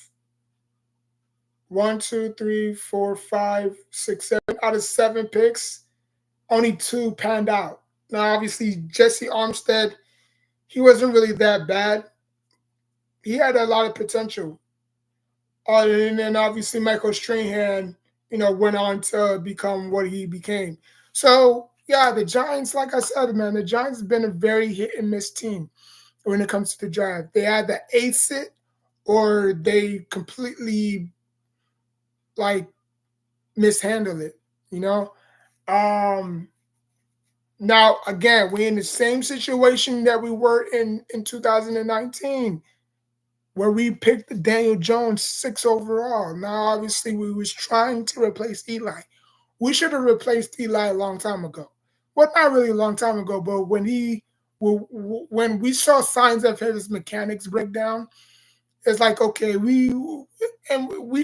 one, two, three, four, five, six, seven out of seven picks, only two panned out. Now, obviously, Jesse Armstead, he wasn't really that bad. He had a lot of potential. And then obviously Michael Strahan, went on to become what he became. So yeah, the Giants, like I said, man, the Giants have been a very hit and miss team when it comes to the draft. They either ace it or they completely like mishandle it, you know? Um Now again, we're in the same situation that we were in 2019 where we picked Daniel Jones 6 overall. Now, obviously, we was trying to replace Eli. We should have replaced Eli a long time ago. Well, not really a long time ago, but when we saw signs of his mechanics break down, it's like okay, we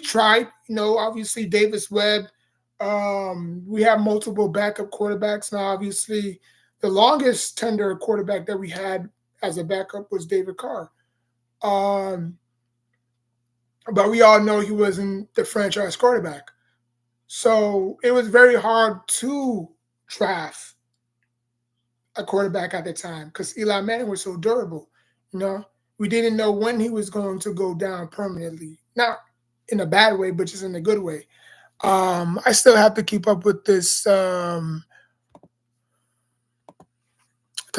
tried. Obviously Davis Webb. We have multiple backup quarterbacks now. Obviously, the longest tender quarterback that we had as a backup was David Carr. Um, but we all know he wasn't the franchise quarterback. So it was very hard to draft a quarterback at the time because Eli Manning was so durable. You know, we didn't know when he was going to go down permanently. Not in a bad way, but just in a good way. I still have to keep up with this because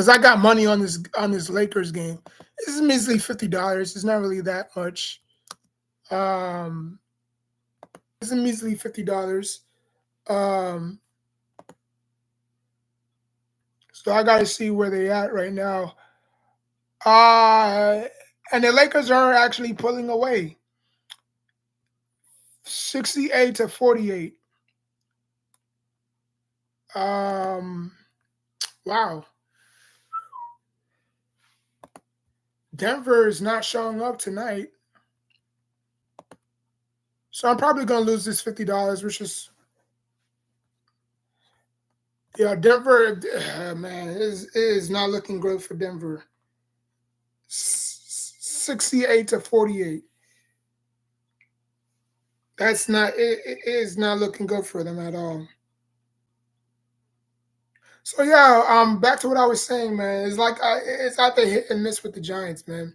I got money on this Lakers game. This is measly $50. It's not really that much. Um, it's a measly $50. Um, so I got to see where they at right now. Uh, and the Lakers are actually pulling away, 68-48. Um, wow, Denver is not showing up tonight, so I'm probably gonna lose this $50, which is yeah, Denver. Man, it is not looking good for Denver. 68-48. That's not. It is not looking good for them at all. So yeah, back to what I was saying, man. It's like it's out there hit and miss with the Giants, man.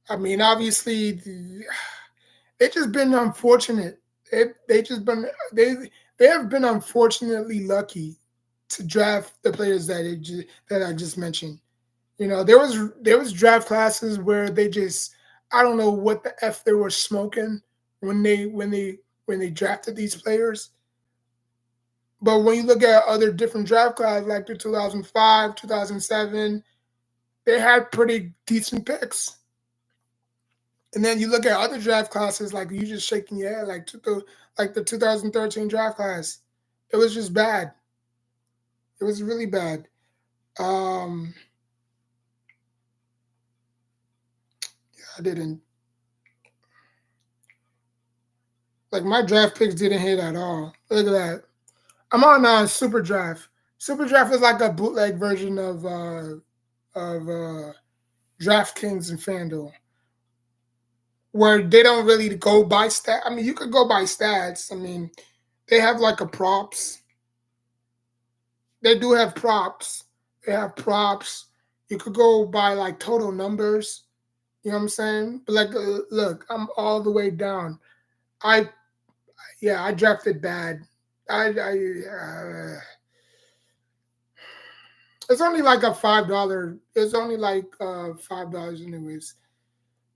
I mean, obviously, they just been unfortunate. They just been they have been unfortunately lucky to draft the players that I just mentioned. There was draft classes where they just I don't know what the f they were smoking when they drafted these players. But when you look at other different draft classes like the 2005, 2007, they had pretty decent picks. And then you look at other draft classes, like you just shaking your head, like the 2013 draft class. It was just bad. It was really bad. Um, I didn't like my draft picks didn't hit at all. Look at that. I'm on Super Draft. Super Draft is like a bootleg version of DraftKings and FanDuel, where they don't really go by stat. I mean, you could go by stats. I mean, they have like a props. They do have props. They have props. You could go by like total numbers. You know what I'm saying? But like, look, I'm all the way down. I yeah, I drafted bad. I It's only like a $5. It's only like $5 anyways.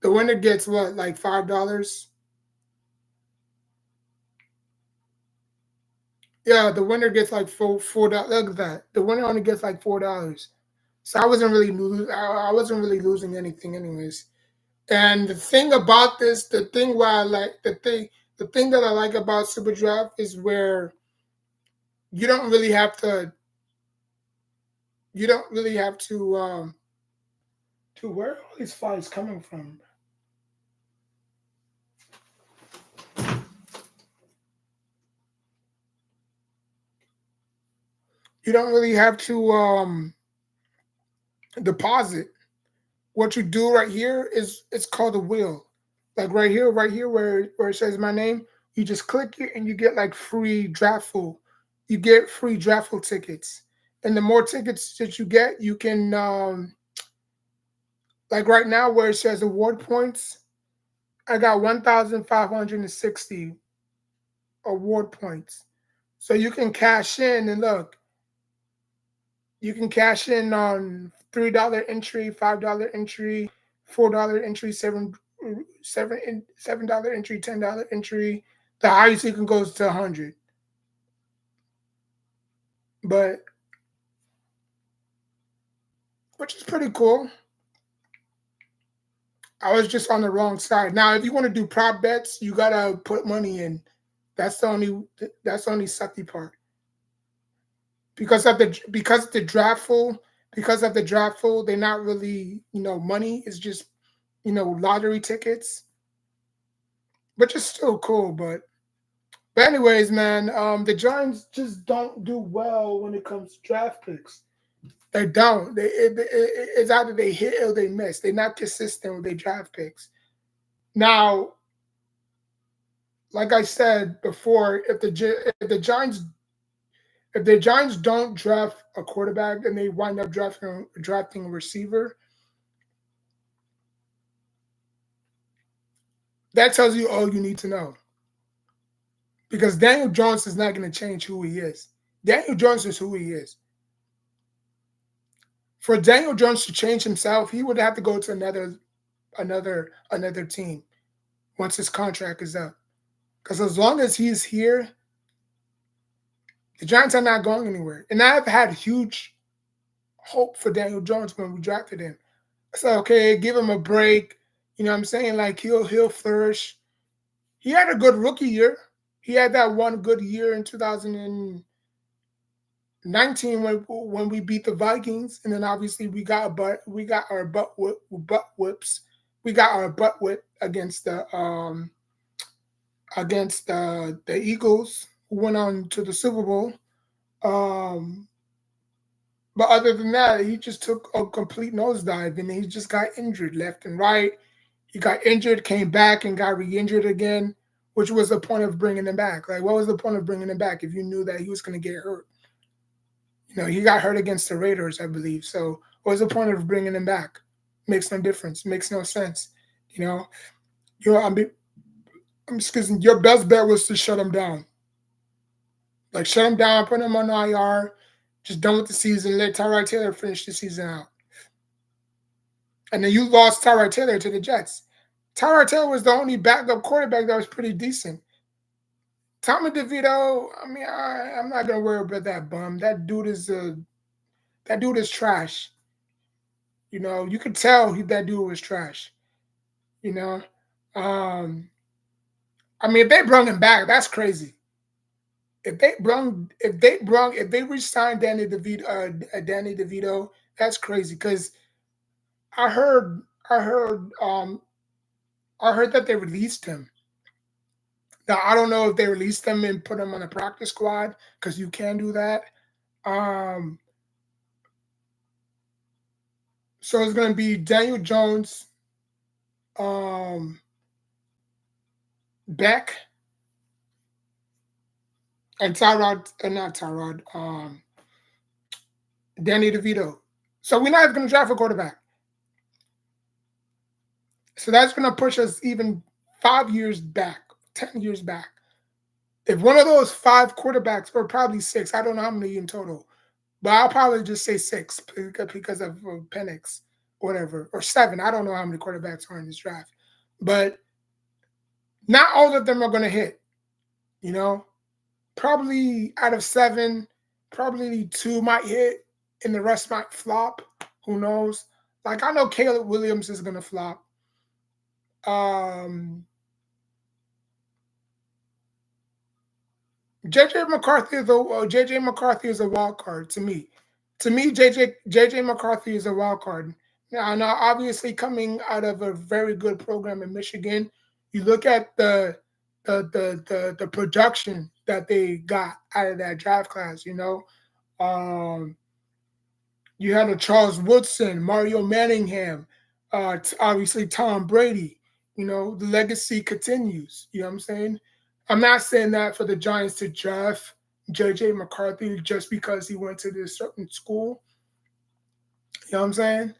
The winner gets what, like $5? Yeah, the winner gets like $4. Look at that. The winner only gets like $4. So I wasn't really losing anything anyways. And the thing about this, the thing why I like the thing that I like about Super Draft is where you don't really have to you don't really have to where are all these flies coming from? You don't really have to deposit. What you do right here is it's called a wheel. Like right here where it says my name, you just click it and you get like free draftful. You get free draftful tickets. And the more tickets that you get, you can like right now where it says award points, I got 1,560 award points. So you can cash in and look, you can cash in on $3 entry, $5 entry, $4 entry, $7 entry, $10 entry. The highest you can go is to 100. But which is pretty cool. I was just on the wrong side. Now, if you want to do prop bets, you gotta put money in. That's the only sucky part. Because of the draftful, they're not really money. It's just lottery tickets, which is still cool. But anyways, man, the Giants just don't do well when it comes to draft picks. They don't. It's either they hit or they miss. They're not consistent with their draft picks. Now, like I said before, if the Giants don't draft a quarterback and they wind up drafting a receiver, that tells you all you need to know. Because Daniel Jones is not going to change who he is. Daniel Jones is who he is. For Daniel Jones to change himself, he would have to go to another team once his contract is up. Because as long as he's here, the Giants are not going anywhere. And I've had huge hope for Daniel Jones when we drafted him. I said, okay, give him a break. You know what I'm saying? Like he'll flourish. He had a good rookie year. He had that one good year in 2019 when we beat the Vikings, and then obviously we got our butt whips. We got our butt whip against the Eagles, who went on to the Super Bowl. Um, but other than that, he just took a complete nosedive, and he just got injured left and right. He got injured, came back, and got re-injured again. Which was the point of bringing him back? Like, what was the point of bringing him back if you knew that he was going to get hurt? He got hurt against the Raiders, I believe. So, what was the point of bringing him back? Makes no difference. Makes no sense. You know, I mean, I'm excuse me. Your best bet was to shut him down. Like, shut him down, put him on IR, just done with the season. Let Tyrod Taylor finish the season out. And then you lost Tyrod Taylor to the Jets. Tyrod Taylor was the only backup quarterback that was pretty decent. Tommy DeVito, I mean, I'm not gonna worry about that bum. That dude is trash. You could tell that dude was trash. You know, um, I mean, if they brought him back, that's crazy. If they re-signed Danny DeVito, that's crazy. Because I heard, I heard, um, I heard that they released him. Now I don't know if they released him and put him on the practice squad because you can do that. Um, so it's going to be Daniel Jones, um, Beck, and not Tyrod, Danny DeVito. So we're not even going to draft a quarterback. So that's going to push us even 5 years back, 10 years back. If one of those five quarterbacks, or probably six, I don't know how many in total, but I'll probably just say six because of Penix, whatever, or seven. I don't know how many quarterbacks are in this draft, but not all of them are going to hit. You know, probably out of seven, probably two might hit, and the rest might flop. Who knows? Like I know Caleb Williams is going to flop. Um, JJ McCarthy is a wild card to me. To me, JJ McCarthy is a wild card. Now, obviously, coming out of a very good program in Michigan, you look at the production that they got out of that draft class. Um, you had a Charles Woodson, Mario Manningham, obviously Tom Brady. The legacy continues. You know what I'm saying? I'm not saying that for the Giants to draft JJ McCarthy just because he went to this certain school. You know what I'm saying?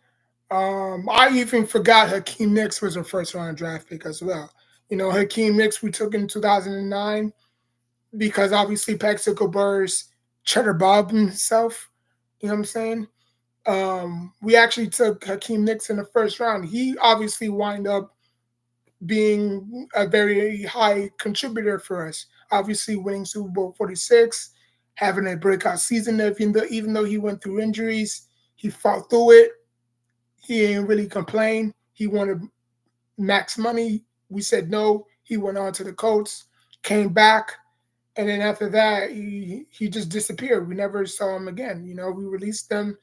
I even forgot Hakeem Nicks was a first round draft pick as well. Hakeem Nicks we took in 2009 because obviously Paxico Burrs cheddar bobbed himself. You know what I'm saying? We actually took Hakeem Nicks in the first round. He obviously wind up being a very high contributor for us. Obviously, winning Super Bowl 46, having a breakout season. Even though he went through injuries, he fought through it. He didn't really complain. He wanted max money. We said no. He went on to the Colts, came back, and then after that, he just disappeared. We never saw him again. We released him,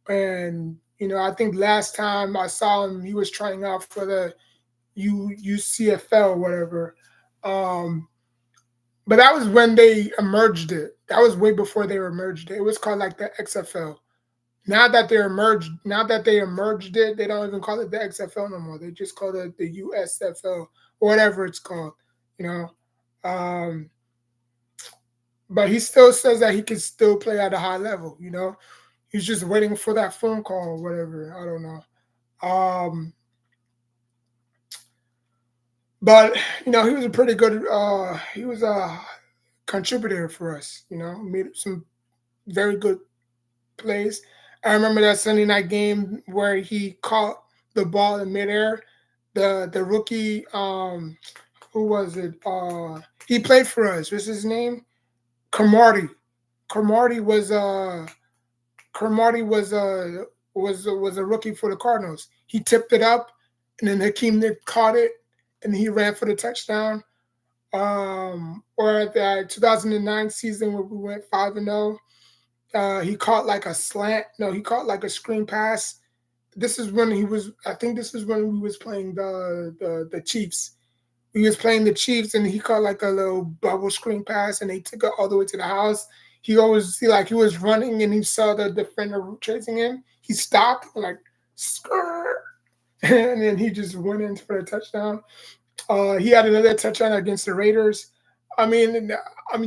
and I think last time I saw him, he was trying out for the UCFL or whatever. Um, but that was when they emerged it. That was way before they emerged it. It was called like the XFL. Now that they emerged it, they don't even call it the XFL no more. They just call it the USFL or whatever it's called. You know. But he still says that he can still play at a high level. He's just waiting for that phone call or whatever. I don't know. But he was a pretty good. He was a contributor for us. Made some very good plays. I remember that Sunday night game where he caught the ball in midair. The rookie, who was it? He played for us. What's his name? Cromartie. Cromartie was Cromartie was a rookie for the Cardinals. He tipped it up, and then Hakeem Nick caught it, and he ran for the touchdown. Or at the 2009 season where we went 5-0, he caught like a slant. No, he caught like a screen pass. This is when he was. I think this is when we was playing the Chiefs. He was playing the Chiefs, and he caught like a little bubble screen pass, and they took it all the way to the house. He always see like he was running, and he saw the defender chasing him. He stopped, like skirt, and then he just went in for a touchdown. He had another touchdown against the Raiders. I mean,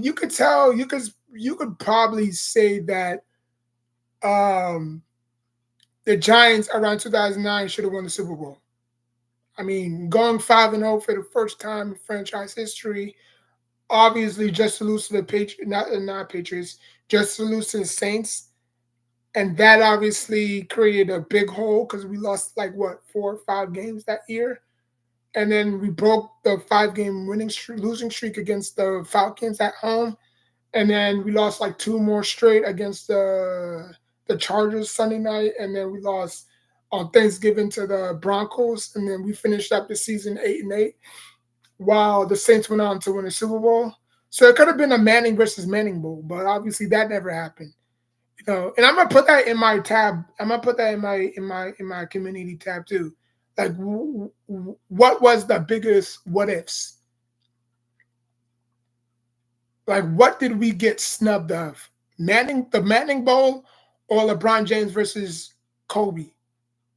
you could tell. You could probably say that um, the Giants around 2009 should have won the Super Bowl. I mean, going 5-0 for the first time in franchise history, obviously just to lose to the Patriots, not Patriots, just to lose to the Saints, and that obviously created a big hole because we lost like what 4 or 5 games that year, and then we broke the 5-game losing streak against the Falcons at home, and then we lost like two more straight against the Chargers Sunday night, and then we lost on Thanksgiving to the Broncos, and then we finished up the season 8-8, while the Saints went on to win the Super Bowl. So it could have been a Manning versus Manning Bowl, but obviously that never happened. And I'm gonna put that in my tab. I'm gonna put that in my community tab too. Like, what was the biggest what ifs? Like, what did we get snubbed of? The Manning Bowl, or LeBron James versus Kobe?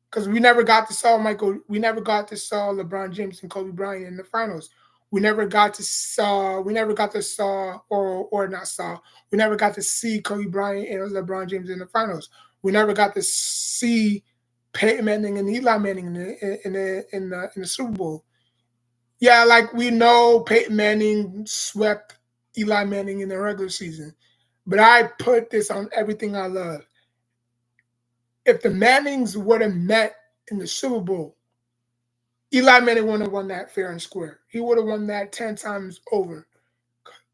Because we never got to saw Michael. We never got to saw LeBron James and Kobe Bryant in the finals. We never got to saw. We never got to saw or not saw. We never got to see Kobe Bryant and LeBron James in the finals. We never got to see Peyton Manning and Eli Manning in the Super Bowl. Yeah, like we know Peyton Manning swept Eli Manning in the regular season. But I put this on everything I love. If the Mannings would have met in the Super Bowl, Eli Manning wouldn't have won that fair and square. He would have won that 10 times over.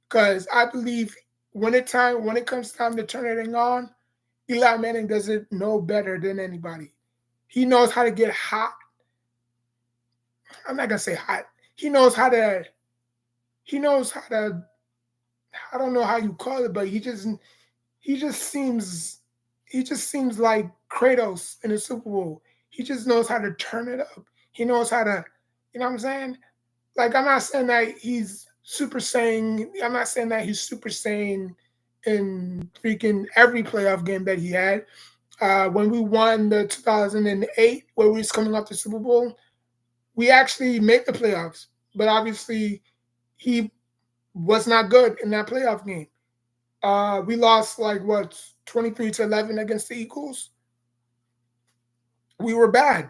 Because I believe when it comes time to turn it on, Eli Manning doesn't know better than anybody. He knows how to get hot. I'm not gonna say hot. He knows how to. He knows how to. I don't know how you call it, but he just seems he just seems like Kratos in the Super Bowl. He just knows how to turn it up. He knows how to. You know what I'm saying? Like I'm not saying that he's super saiyan. I'm not saying that he's super saiyan in freaking every playoff game that he had. When we won the 2008, where we was coming off the Super Bowl, we actually made the playoffs. But obviously, he was not good in that playoff game. We lost like what 23-11 against the Eagles. We were bad.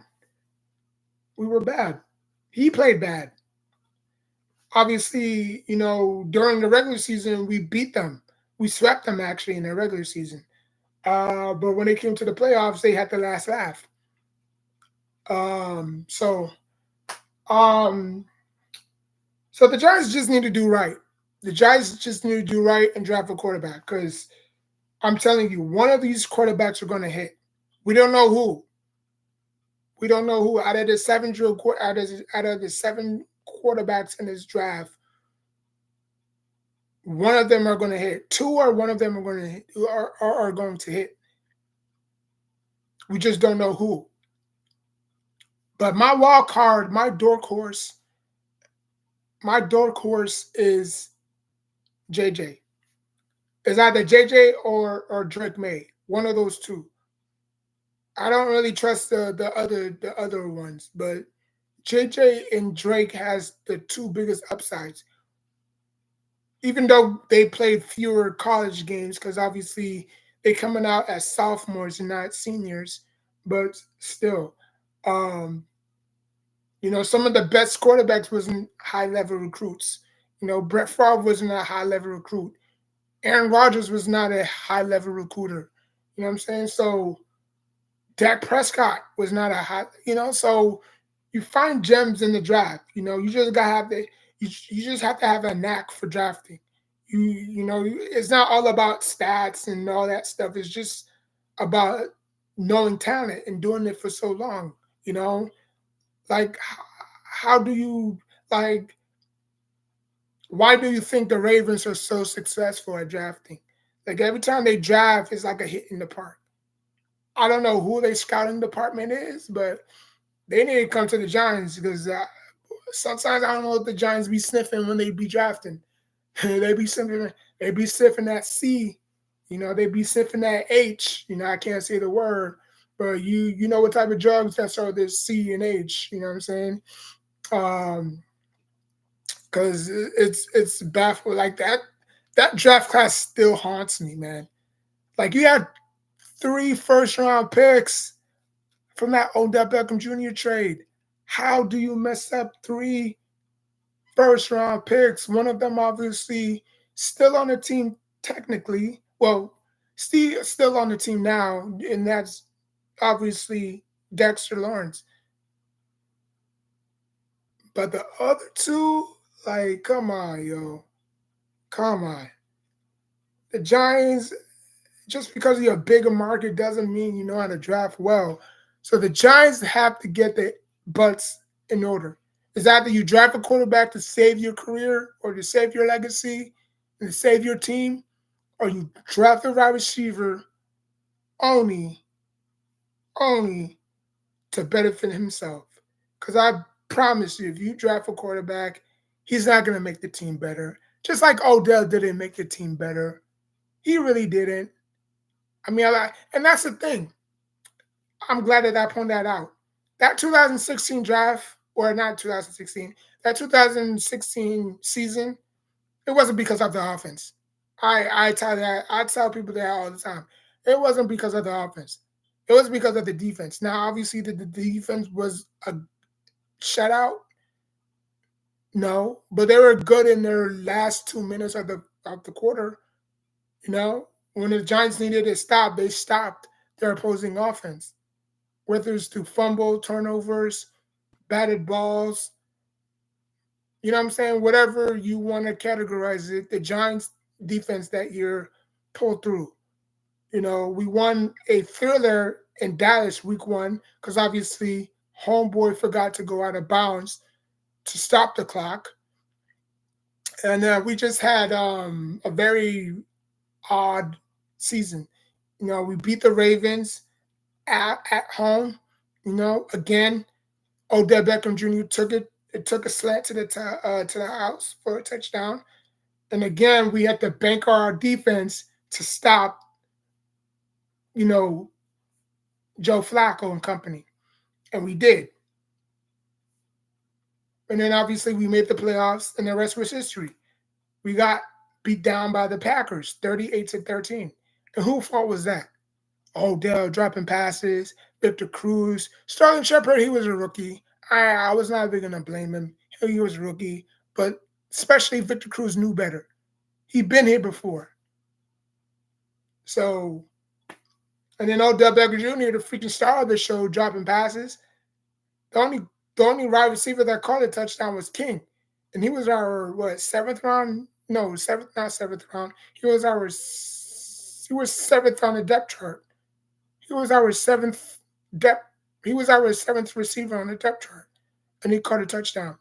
We were bad. He played bad. Obviously, during the regular season, we beat them. We swept them actually in the regular season. But when it came to the playoffs, they had the last laugh. Um, so, um, so the Giants just need to do right. The Giants just need to do right and draft a quarterback because I'm telling you, one of these quarterbacks are going to hit. We don't know who. We don't know who out of the out of the seven quarterbacks in this draft. One of them are going to hit. Two or one of them are going to hit, are going to hit. We just don't know who. But my wild card, my dark horse is JJ. It's either JJ or Drake May. One of those two. I don't really trust the other ones, but JJ and Drake has the two biggest upsides. Even though they played fewer college games, because obviously they coming out as sophomores and not seniors, but still, um, some of the best quarterbacks wasn't high level recruits. Brett Favre wasn't a high level recruit. Aaron Rodgers was not a high level recruiter. You know what I'm saying? So Dak Prescott was not a high, so you find gems in the draft. You just gotta have you just have to have a knack for drafting. It's not all about stats and all that stuff. It's just about knowing talent and doing it for so long. You know, like how do you like? Why do you think the Ravens are so successful at drafting? Like every time they draft, it's like a hit in the park. I don't know who their scouting department is, but they need to come to the Giants because sometimes I don't know if the Giants be sniffing when they be drafting. they be sniffing. They be sniffing that C. They be sniffing that H. I can't say the word, but you know what type of drugs that start with this C and H. You know what I'm saying? Um, because it's baffling. Like that draft class still haunts me, man. Like you had 3 first-round picks from that Odell Beckham Jr. trade. How do you mess up 3 first-round picks? One of them obviously still on the team technically. Well, still on the team now, and that's obviously Dexter Lawrence. But the other two, like, come on, yo. Come on. The Giants, just because you're a bigger market doesn't mean you know how to draft well. So the Giants have to get their butts in order. It's either you draft a quarterback to save your career or to save your legacy and to save your team, or you draft a wide receiver only, only to benefit himself. Because I promise you, if you draft a quarterback, he's not going to make the team better. Just like Odell didn't make the team better. He really didn't. And that's the thing. I'm glad that I pointed that out. That 2016 draft, or not 2016, that 2016 season, it wasn't because of the offense. I tell people that all the time. It wasn't because of the offense. It was because of the defense. Now, obviously, the defense was a shutout. No, but they were good in their last 2 minutes of the quarter. When the Giants needed to stop, they stopped their opposing offense, whether it's through fumble, turnovers, batted balls. You know what I'm saying? Whatever you want to categorize it, the Giants defense that year pulled through. We won a thriller in Dallas week 1 because obviously homeboy forgot to go out of bounds to stop the clock. And we just had a very odd season. We beat the Ravens at home. Again, Odell Beckham Jr. took it. It took a slant to the house for a touchdown. And again, we had to bank our defense to stop, Joe Flacco and company. And we did. And then obviously we made the playoffs, and the rest was history. We got beat down by the Packers, 38-13. And whose fault was that? Odell dropping passes, Victor Cruz, Sterling Shepard. He was a rookie. I was not even gonna blame him. He was a rookie, but especially Victor Cruz knew better. He'd been here before. So, and then Odell Beckham Jr., the freaking star of the show, dropping passes. The only wide receiver that caught a touchdown was King, and he was our seventh round? No, not seventh round. He was seventh on the depth chart. He was our seventh depth. He was our seventh receiver on the depth chart, and he caught a touchdown.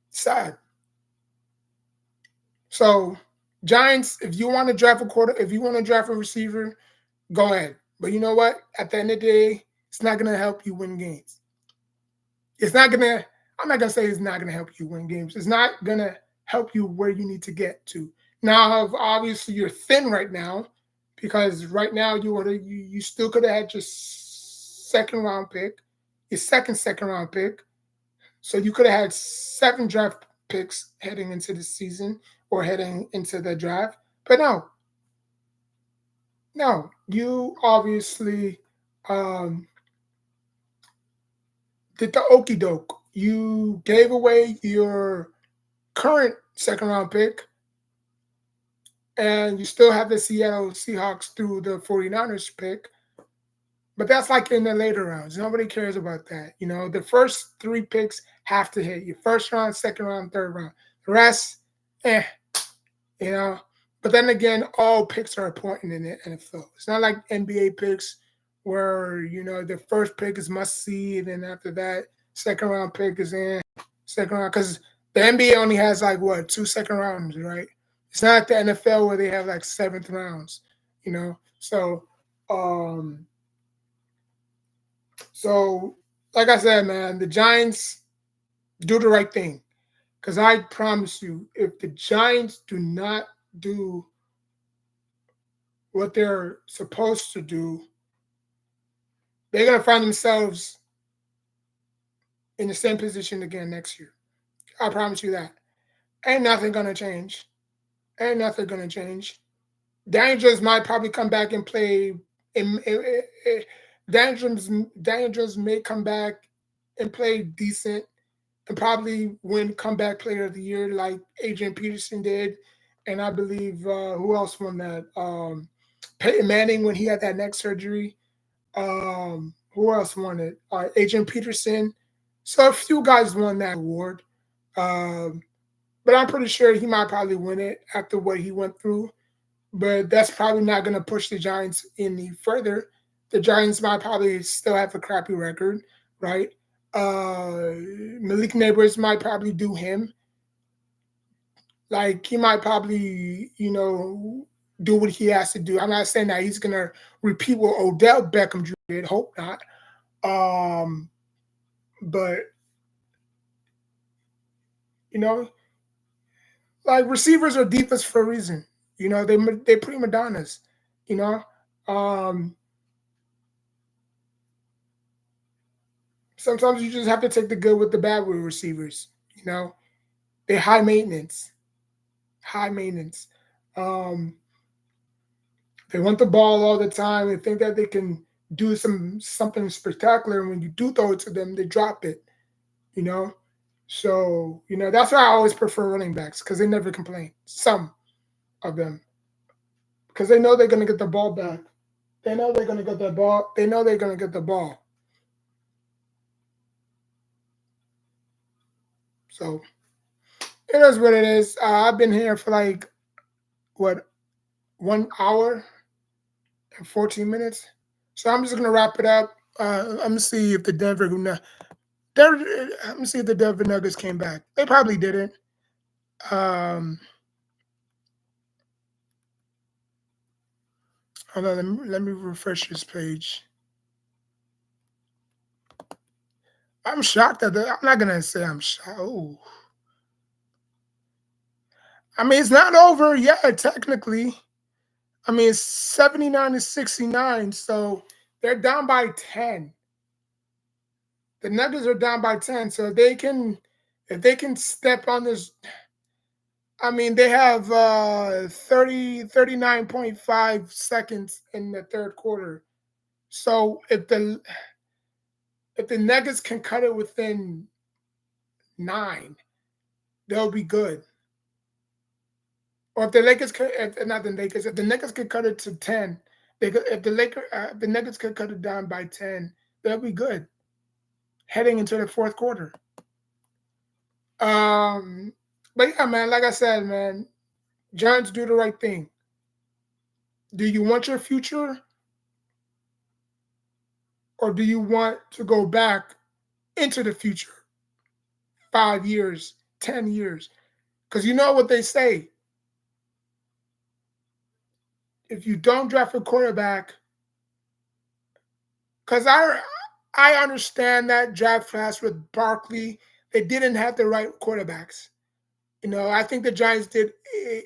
Sad. So, Giants, if you want to draft a receiver, go ahead. But you know what? At the end of the day, it's not going to help you win games. I'm not going to say it's not going to help you win games. It's not going to help you where you need to get to. Now, obviously, you're thin right now because right now you still could have had your second round pick. So you could have had 7 draft picks heading into the season or heading into the draft. But no, you obviously did the okey doke. You gave away your current second round pick, and you still have the Seattle Seahawks through the 49ers pick. But that's like in the later rounds. Nobody cares about that. The first 3 picks have to hit you. First round, second round, third round. The rest, But then again, all picks are important in the NFL. It's not like NBA picks where, the first pick is must see, and then after that, second round pick is in. Second round, because the NBA only has 2 second rounds, right? It's not like the NFL where they have 7th rounds, So, So, like I said, man, the Giants do the right thing. Because I promise you, if the Giants do not do what they're supposed to do, they're going to find themselves in the same position again next year. I promise you that. Ain't nothing going to change. Daniel Jones might probably come back and play. Daniel Jones may come back and play decent and probably win comeback player of the year like Adrian Peterson did. And I believe who else won that? Peyton Manning when he had that neck surgery. Who else won it? Adrian Peterson. So a few guys won that award. But I'm pretty sure he might probably win it after what he went through. But that's probably not going to push the Giants any further. The Giants might probably still have a crappy record, right? Malik Neighbors might probably do him. He might probably, do what he has to do. I'm not saying that he's going to repeat what Odell Beckham Jr. did. Hope not. But, receivers are defense for a reason. They're prima donnas. Sometimes you just have to take the good with the bad with receivers. They're high maintenance. They want the ball all the time. They think that they can do something spectacular. And when you do throw it to them, they drop it. So that's why I always prefer running backs because they never complain. Some. of them because they know they're going to get the ball back. They know they're going to get the ball. They know they're going to get the ball. So it is what it is. I've been here for like what 1 hour and 14 minutes. So I'm just gonna wrap it up. I'm gonna see if the I'm gonna see if the Denver Nuggets came back. They probably didn't. Um, Hold on, let me refresh this page. I'm shocked at that. I'm not gonna say I'm shocked. Oh, I mean, it's not over yet, technically. I mean, it's 79-69, so they're down by 10. The Nuggets are down by 10, so if they can step on this. I mean, they have 39.5 seconds in the third quarter. So if the Nuggets can cut it within 9, they'll be good. Or if the Lakers could, not the Lakers, if the Nuggets could cut it to 10, they could. If the Nuggets could cut it down by 10, they'll be good heading into the fourth quarter. Um, but yeah, man, like I said, man, Giants do the right thing. Do you want your future, or do you want to go back into the future, 5 years, 10 years? Because you know what they say. If you don't draft a quarterback, because I understand that draft class with Barkley, they didn't have the right quarterbacks. I think the Giants did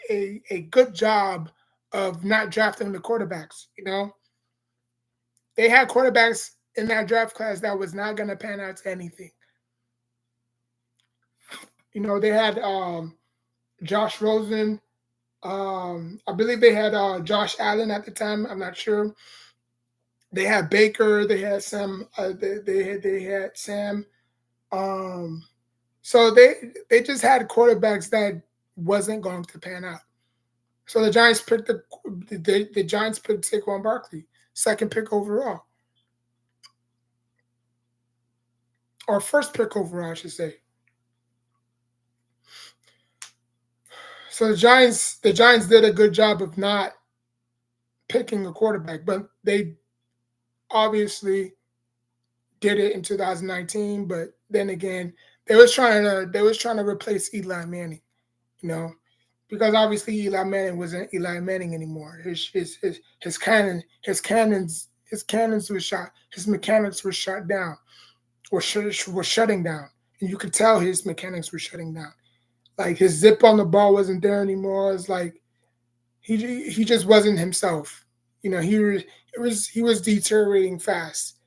a good job of not drafting the quarterbacks. They had quarterbacks in that draft class that was not going to pan out to anything. They had Josh Rosen. I believe they had Josh Allen at the time. I'm not sure. They had Baker. They had Sam. They had Sam. So they just had quarterbacks that wasn't going to pan out. So the Giants picked the Giants picked Saquon Barkley, second pick overall, or first pick overall, I should say. So the Giants did a good job of not picking a quarterback, but they obviously did it in 2019. But then again, they was trying to replace Eli Manning, you know, because obviously Eli Manning wasn't Eli Manning anymore. His cannons were shot. His mechanics were shut down, or were shutting down, and you could tell his mechanics were shutting down. Like his zip on the ball wasn't there anymore. It's like he just wasn't himself. He was deteriorating fast.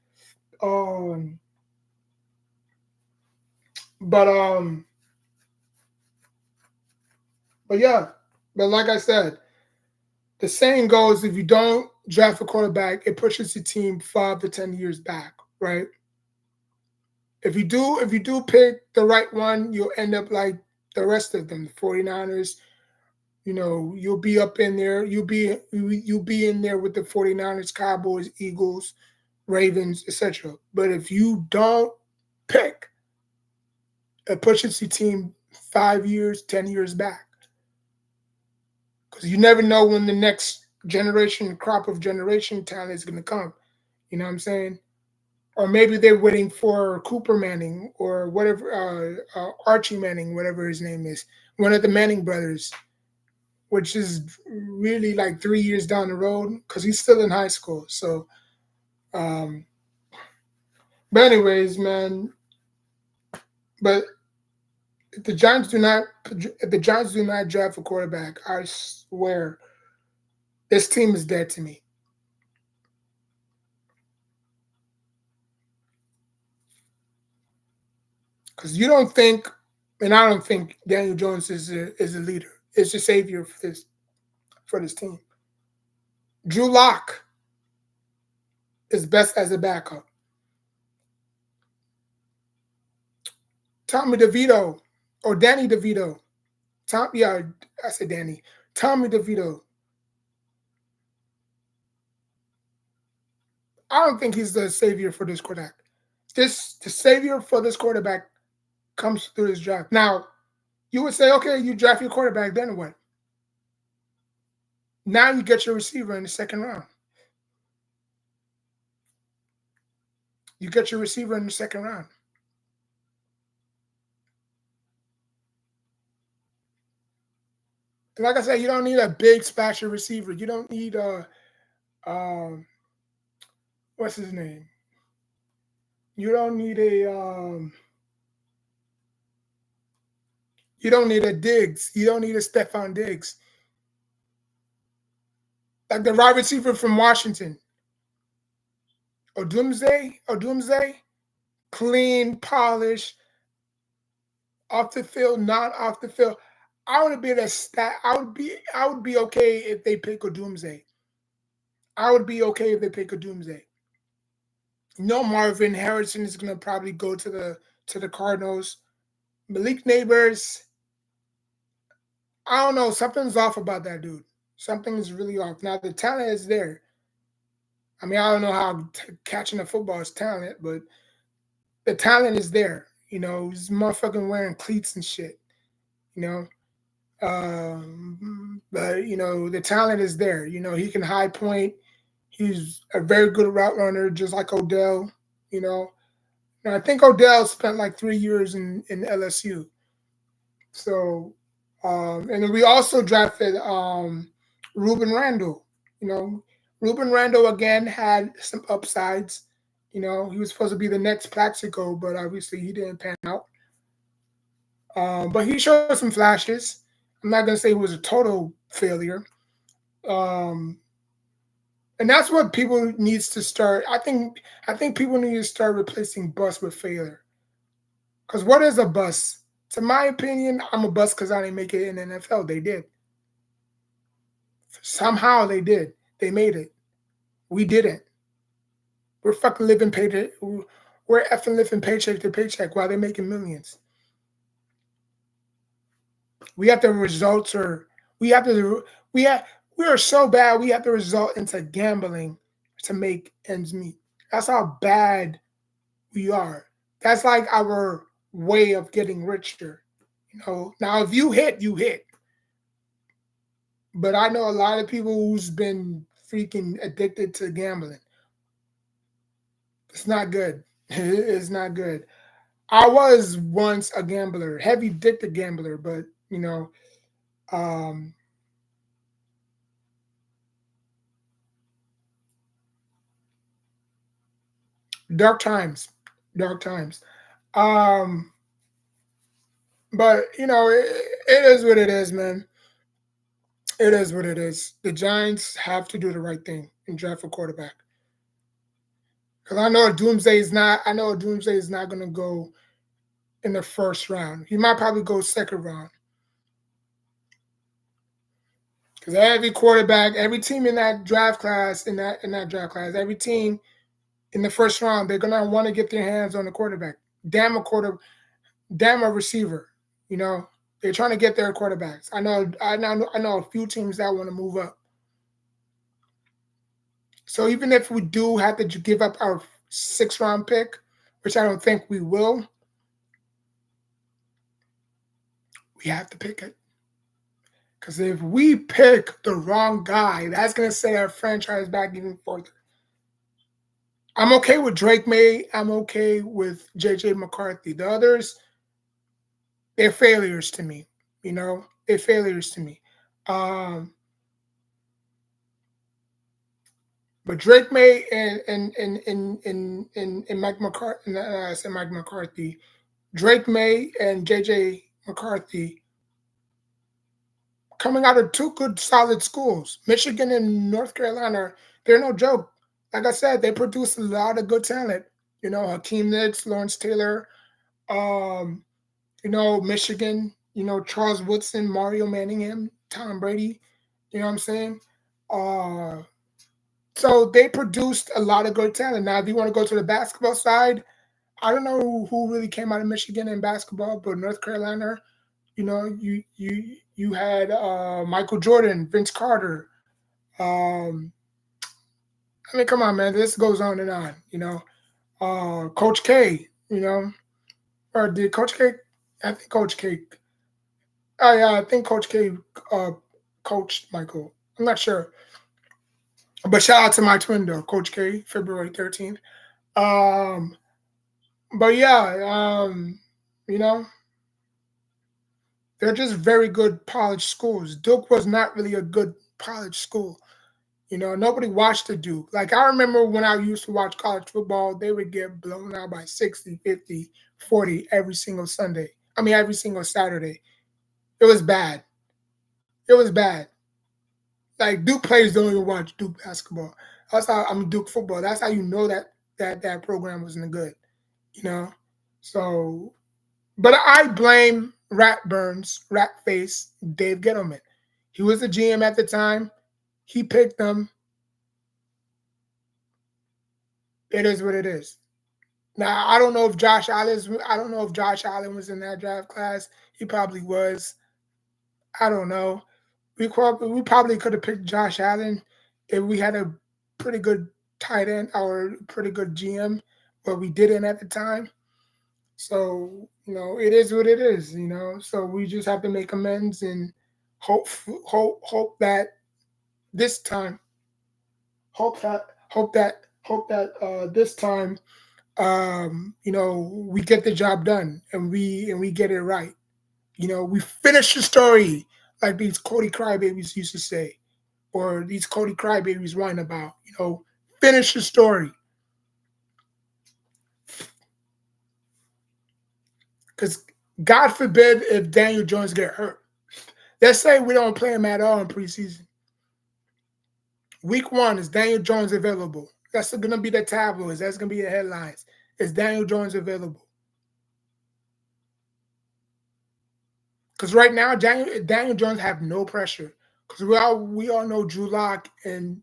Um, but but yeah, but like I said, the saying goes: if you don't draft a quarterback, it pushes the team 5 to 10 years back, right? If you do pick the right one, you'll end up like the rest of them, the 49ers. You'll be up in there. You'll be in there with the 49ers, Cowboys, Eagles, Ravens, etc. But if you don't pick, it pushes the team 5 years, 10 years back. Because you never know when the next crop of generation talent is going to come. You know what I'm saying? Or maybe they're waiting for Cooper Manning or whatever, Archie Manning, whatever his name is, one of the Manning brothers, which is really like 3 years down the road because he's still in high school. So, um, but anyways, man. But if the Giants do not draft a quarterback, I swear this team is dead to me. Because you don't think, and I don't think Daniel Jones is a leader, is a savior for this team. Drew Lock is best as a backup. Tommy DeVito or Danny DeVito. Yeah, I said Danny. Tommy DeVito. I don't think he's the savior for this quarterback. The savior for this quarterback comes through this draft. Now, you would say, okay, you draft your quarterback, then what? Now you get your receiver in the second round. You get your receiver in the second round. And like I said, you don't need a big splashy receiver. You don't need a what's his name? You don't need a you don't need a Diggs. You don't need a Stephon Diggs. Like the wide receiver from Washington. Odumze, clean, polished, off the field, not off the field. I would be the stat. I would be okay if they pick Odumze. I would be okay if they pick Odumze. No, Marvin Harrison is gonna probably go to the Cardinals. Malik Neighbors, I don't know. Something's off about that dude. Something's really off. Now the talent is there. I mean, I don't know how catching the football is talent, but the talent is there. You know, he's motherfucking wearing cleats and shit. You know, but you know the talent is there. You know, he can high point. He's a very good route runner, just like Odell. You know, and I think Odell spent like 3 years in LSU. So, and then we also drafted Ruben Randall. You know, Ruben Randall again had some upsides. You know, he was supposed to be the next Plaxico, but obviously he didn't pan out. But he showed some flashes. I'm not gonna say he was a total failure. Um, and that's what people needs to start. I think people need to start replacing bust with failure. Because what is a bust? To my opinion, I'm a bust because I didn't make it in the NFL. They did. Somehow they did. They made it. We didn't. We're fucking living paycheck. We're effing living paycheck to paycheck while they're making millions. We have the results, or we have to. We are so bad. We have to result into gambling to make ends meet. That's how bad we are. That's like our way of getting richer. You know. Now, if you hit, you hit. But I know a lot of people who's been freaking addicted to gambling. It's not good. It's not good. I was once a gambler, heavy addicted gambler, but you know, um, dark times, dark times. Um, but you know, it is what it is, man. It is what it is. The Giants have to do the right thing and draft a quarterback. Because I know Doomsday is not. I know Doomsday is not going to go in the first round. He might probably go second round. Because every quarterback, every team in that draft class, every team in the first round, they're gonna want to get their hands on the quarterback. Damn a receiver. You know, they're trying to get their quarterbacks. I know a few teams that want to move up. So even if we do have to give up our 6th round pick, which I don't think we will, we have to pick it. Because if we pick the wrong guy, that's gonna set our franchise back even further. I'm okay with Drake May. I'm okay with JJ McCarthy. The others, they're failures to me. You know, they're failures to me. Um, but Drake May and Mike McCarthy, I said Mike McCarthy, Drake May and JJ McCarthy coming out of two good solid schools, Michigan and North Carolina. They're no joke. Like I said, they produce a lot of good talent. You know, Hakeem Nicks, Lawrence Taylor, um, you know, Michigan, you know, Charles Woodson, Mario Manningham, Tom Brady, you know what I'm saying? Uh, so they produced a lot of good talent. Now, if you want to go to the basketball side, I don't know who really came out of Michigan in basketball, but North Carolina, you know, You had Michael Jordan, Vince Carter. Um, I mean, come on, man. This goes on and on. Coach K. Or did Coach K? I think Coach K. Oh yeah, I think Coach K uh, coached Michael. I'm not sure, but shout out to my twin though, Coach K, February 13th. Um, but yeah, you know, they're just very good college schools. Duke was not really a good college school. Nobody watched the Duke. Like, I remember when I used to watch college football, they would get blown out by 60, 50, 40 every single Sunday. I mean, every single Saturday. It was bad. It was bad. Like, Duke players don't even watch Duke basketball. That's how, I mean, Duke football. That's how you know that program wasn't good, you know? So, but I blame Rat Burns, Rat Face, Dave Gettleman. He was the GM at the time. He picked them. It is what it is. Now I don't know if Josh Allen was in that draft class. He probably was. I don't know. We probably could have picked Josh Allen if we had a pretty good tight end or pretty good GM, but we didn't at the time. So it is what it is. So we just have to make amends and hope that this time, this time we get the job done and we get it right. We finish the story like these Cody crybabies used to say, or these Cody crybabies whine about. Finish the story. Because God forbid if Daniel Jones get hurt. Let's say we don't play him at all in preseason. Week 1, is Daniel Jones available? That's going to be the tabloids. That's going to be the headlines. Is Daniel Jones available? Because right now, Daniel Jones have no pressure. Because we all know Drew Lock and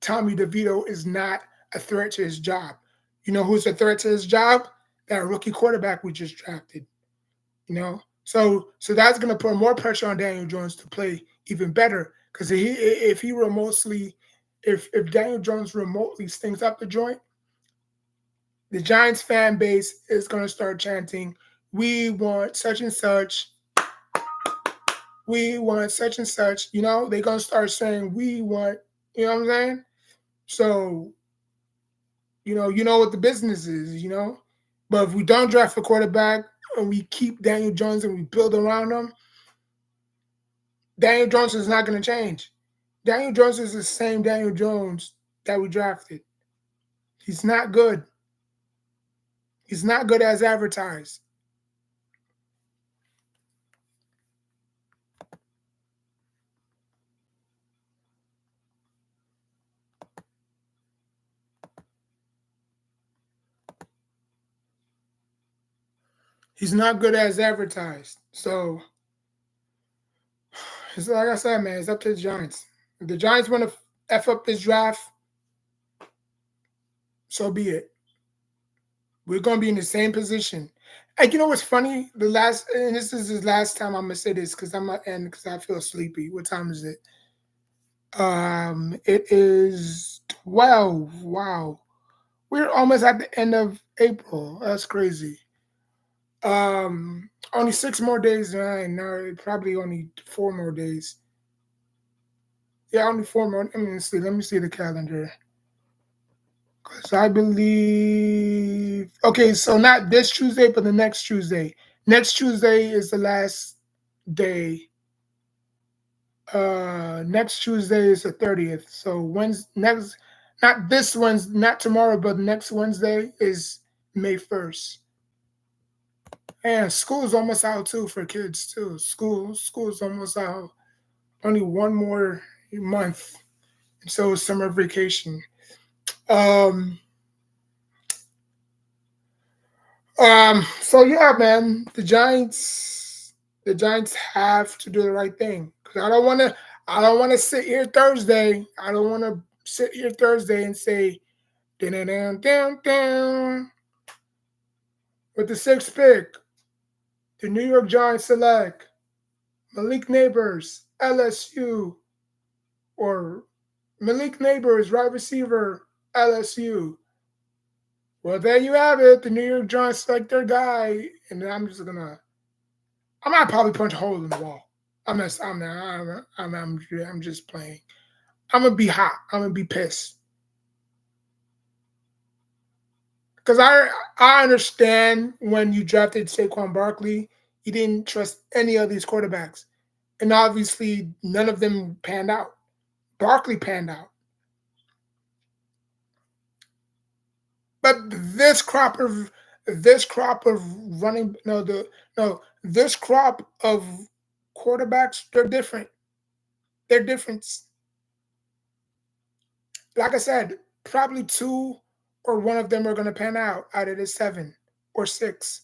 Tommy DeVito is not a threat to his job. You know who's a threat to his job? That rookie quarterback we just drafted. So that's going to put more pressure on Daniel Jones to play even better. Because if Daniel Jones remotely stinks up the joint, the Giants fan base is going to start chanting, "We want such and such. We want such and such." They're going to start saying, "We want," you know what I'm saying? So, you know what the business is. But if we don't draft a quarterback and we keep Daniel Jones and we build around him, Daniel Jones is not going to change. Daniel Jones is the same Daniel Jones that we drafted. He's not good. He's not good as advertised. He's not good as advertised. So, it's like I said, man, it's up to the Giants. If the Giants want to F up this draft, so be it. We're going to be in the same position. And you know what's funny? And this is the last time I'm going to say this because I'm going to end because I feel sleepy. What time is it? It is 12. Wow. We're almost at the end of April. That's crazy. Only 6 more days. No, probably only 4 more days. Yeah, only 4 more. Let me see the calendar. Because I believe. Okay, so not this Tuesday, but the next Tuesday. Next Tuesday is the last day. Next Tuesday is the 30th. So not this Wednesday, not tomorrow, but next Wednesday is May 1st. And school's almost out too for kids too. School's almost out. Only one more month. So summer vacation. Um so yeah, man, the Giants have to do the right thing. Cause I don't wanna sit here Thursday. I don't wanna sit here Thursday and say down down down down with the 6th pick, the New York Giants select Malik Neighbors, LSU, or Malik Neighbors, wide receiver, LSU. Well, there you have it. The New York Giants select their guy, and I might probably punch a hole in the wall. I'm not. I'm not. I'm just playing. I'm gonna be hot. I'm gonna be pissed because I understand when you drafted Saquon Barkley, you didn't trust any of these quarterbacks, and obviously none of them panned out. Barkley panned out, but this crop of running no the no this crop of quarterbacks, they're different. They're different. Like I said, probably two or one of them are going to pan out of the seven or six.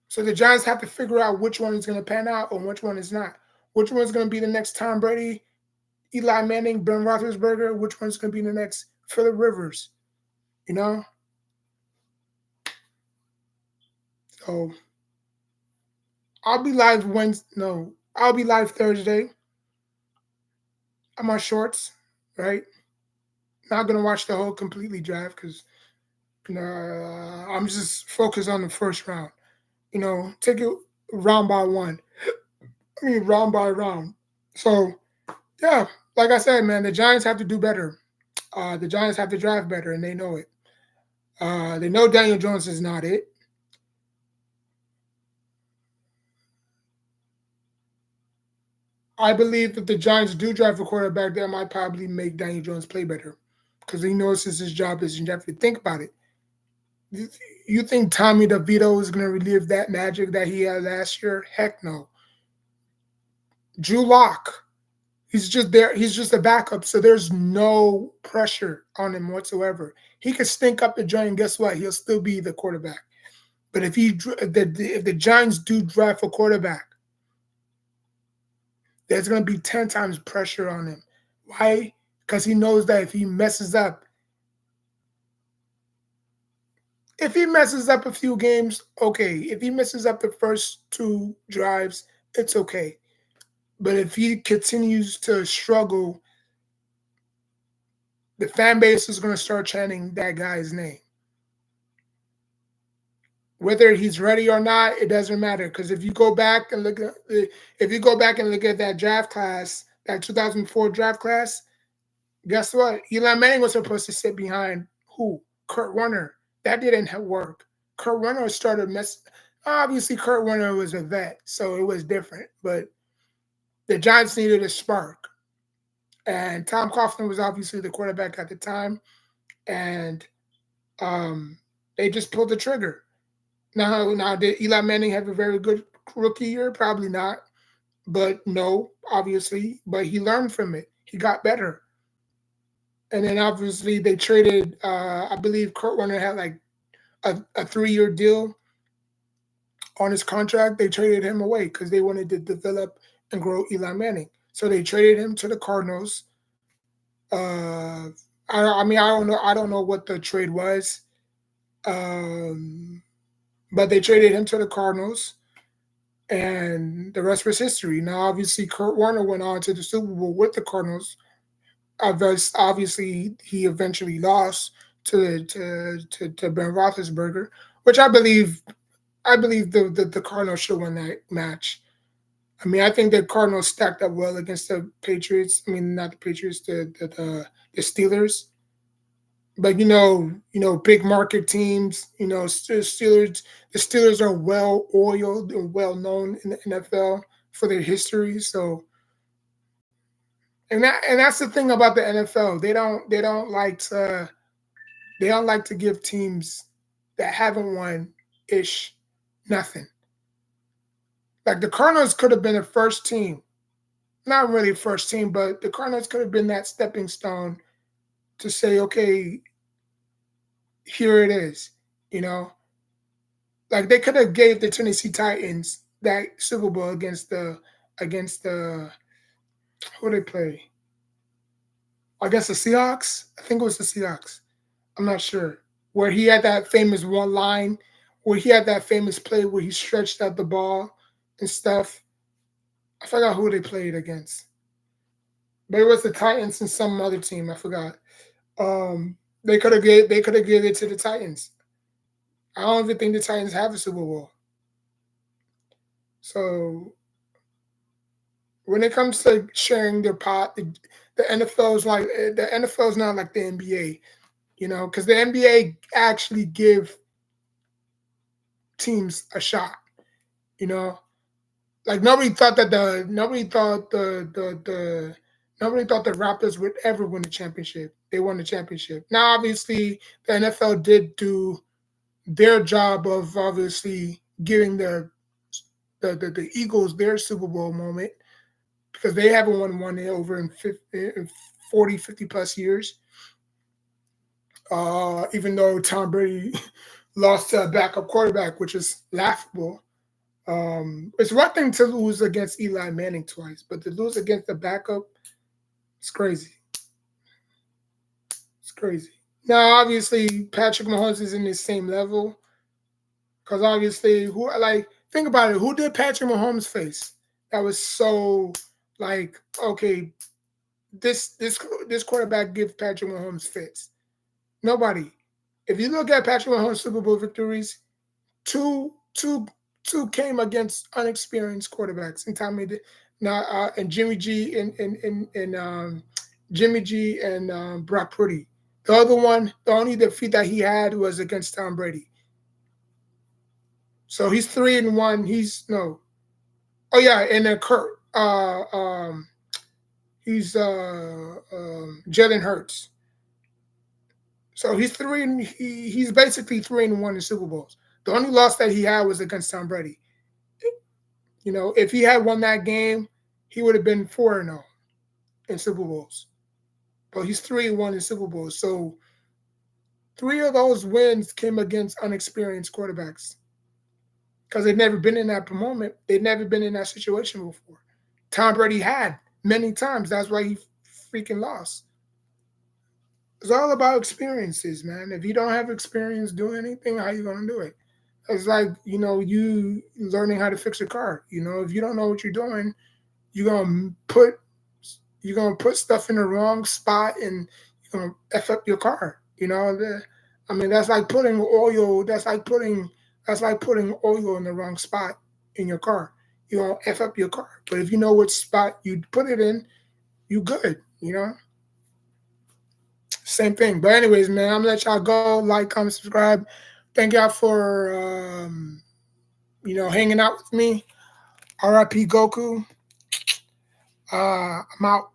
So the Giants have to figure out which one is going to pan out and which one is not. Which one's going to be the next Tom Brady, Eli Manning, Ben Roethlisberger? Which one's going to be the next Phillip Rivers? You know. So I'll be live Wednesday. No, I'll be live Thursday. I'm on shorts, right? Not gonna watch the whole completely draft because I'm just focused on the first round. Take it round by one. I mean, round by round. So, yeah, like I said, man, the Giants have to do better. The Giants have to draft better, and they know it. They know Daniel Jones is not it. I believe if the Giants do draft a quarterback, that might probably make Daniel Jones play better because he knows this his job is. You have to think about it. You think Tommy DeVito is going to relive that magic that he had last year? Heck no. Drew Lock, he's just there. He's just a backup, so there's no pressure on him whatsoever. He could stink up the joint, and guess what? He'll still be the quarterback. But if the Giants do draft a quarterback, there's going to be 10 times pressure on him. Why? Because he knows that if he messes up a few games, okay. If he messes up the first two drives, it's okay. But if he continues to struggle, the fan base is going to start chanting that guy's name. Whether he's ready or not, it doesn't matter. Because if you go back and look at that draft class, that 2004 draft class, guess what? Eli Manning was supposed to sit behind who? Kurt Warner. That didn't work. Kurt Warner started mess. Obviously, Kurt Warner was a vet, so it was different. But the Giants needed a spark, and Tom Coughlin was obviously the quarterback at the time, and they just pulled the trigger. Now, did Eli Manning have a very good rookie year? Probably not. But no, obviously. But he learned from it. He got better. And then obviously they traded, I believe Kurt Warner had like a 3-year deal on his contract. They traded him away because they wanted to develop and grow Eli Manning. So they traded him to the Cardinals. I mean, I don't know. I don't know what the trade was. But they traded him to the Cardinals, and the rest was history. Now, obviously, Kurt Warner went on to the Super Bowl with the Cardinals. Obviously, he eventually lost to Ben Roethlisberger, which I believe the Cardinals should win that match. I mean, I think the Cardinals stacked up well against the Patriots. I mean, not the Patriots, the Steelers. But big market teams. The Steelers are well oiled and well known in the NFL for their history. So, and that's the thing about the NFL. They don't like to give teams that haven't won ish nothing. Like the Cardinals could have been a first team, not really first team, but the Cardinals could have been that stepping stone to say, okay, here it is. You know, like they could have gave the Tennessee Titans that Super Bowl against the who they play. I guess the Seahawks. I think it was the Seahawks. I'm not sure. Where he had that famous one line where he had that famous play where he stretched out the ball and stuff. I forgot who they played against, but it was the Titans and some other team. I forgot. They could have gave it to the Titans. I don't even think the Titans have a Super Bowl. So when it comes to sharing their pot, the NFL is like the NFL is not like the NBA, because the NBA actually give teams a shot. You know, like nobody thought the Raptors would ever win the championship. They won the championship. Now, obviously, the NFL did do their job of obviously giving the Eagles their Super Bowl moment because they haven't won one over in 40, 50 plus years. Even though Tom Brady lost to a backup quarterback, which is laughable. It's one thing to lose against Eli Manning twice, but to lose against the backup, it's crazy. It's crazy. Now, obviously, Patrick Mahomes is in the same level because obviously, think about it. Who did Patrick Mahomes face? That was so like okay. This quarterback gives Patrick Mahomes fits. Nobody. If you look at Patrick Mahomes' Super Bowl victories, two two two came against unexperienced quarterbacks and Tommy now and Jimmy G and Jimmy G and Brock Purdy. The other one, the only defeat that he had was against Tom Brady. So he's 3-1. He's no. Oh yeah, and then Kurt. He's Jalen Hurts. So he's basically 3-1 in Super Bowls. The only loss that he had was against Tom Brady. If he had won that game, he would have been 4-0 in Super Bowls. But he's 3-1 in Super Bowls. So 3 of those wins came against unexperienced quarterbacks because they've never been in that moment. They've never been in that situation before. Tom Brady had many times. That's why he freaking lost. It's all about experiences, man. If you don't have experience doing anything, how you gonna do it? It's like, you learning how to fix a car. If you don't know what you're doing, you're gonna put stuff in the wrong spot and you're gonna F up your car. That's like putting oil. That's like putting oil in the wrong spot in your car. You're gonna F up your car. But if you know which spot you put it in, you good. Same thing. But anyways, man, I'm gonna let y'all go. Like, comment, subscribe. Thank y'all for hanging out with me. R.I.P. Goku. I'm out.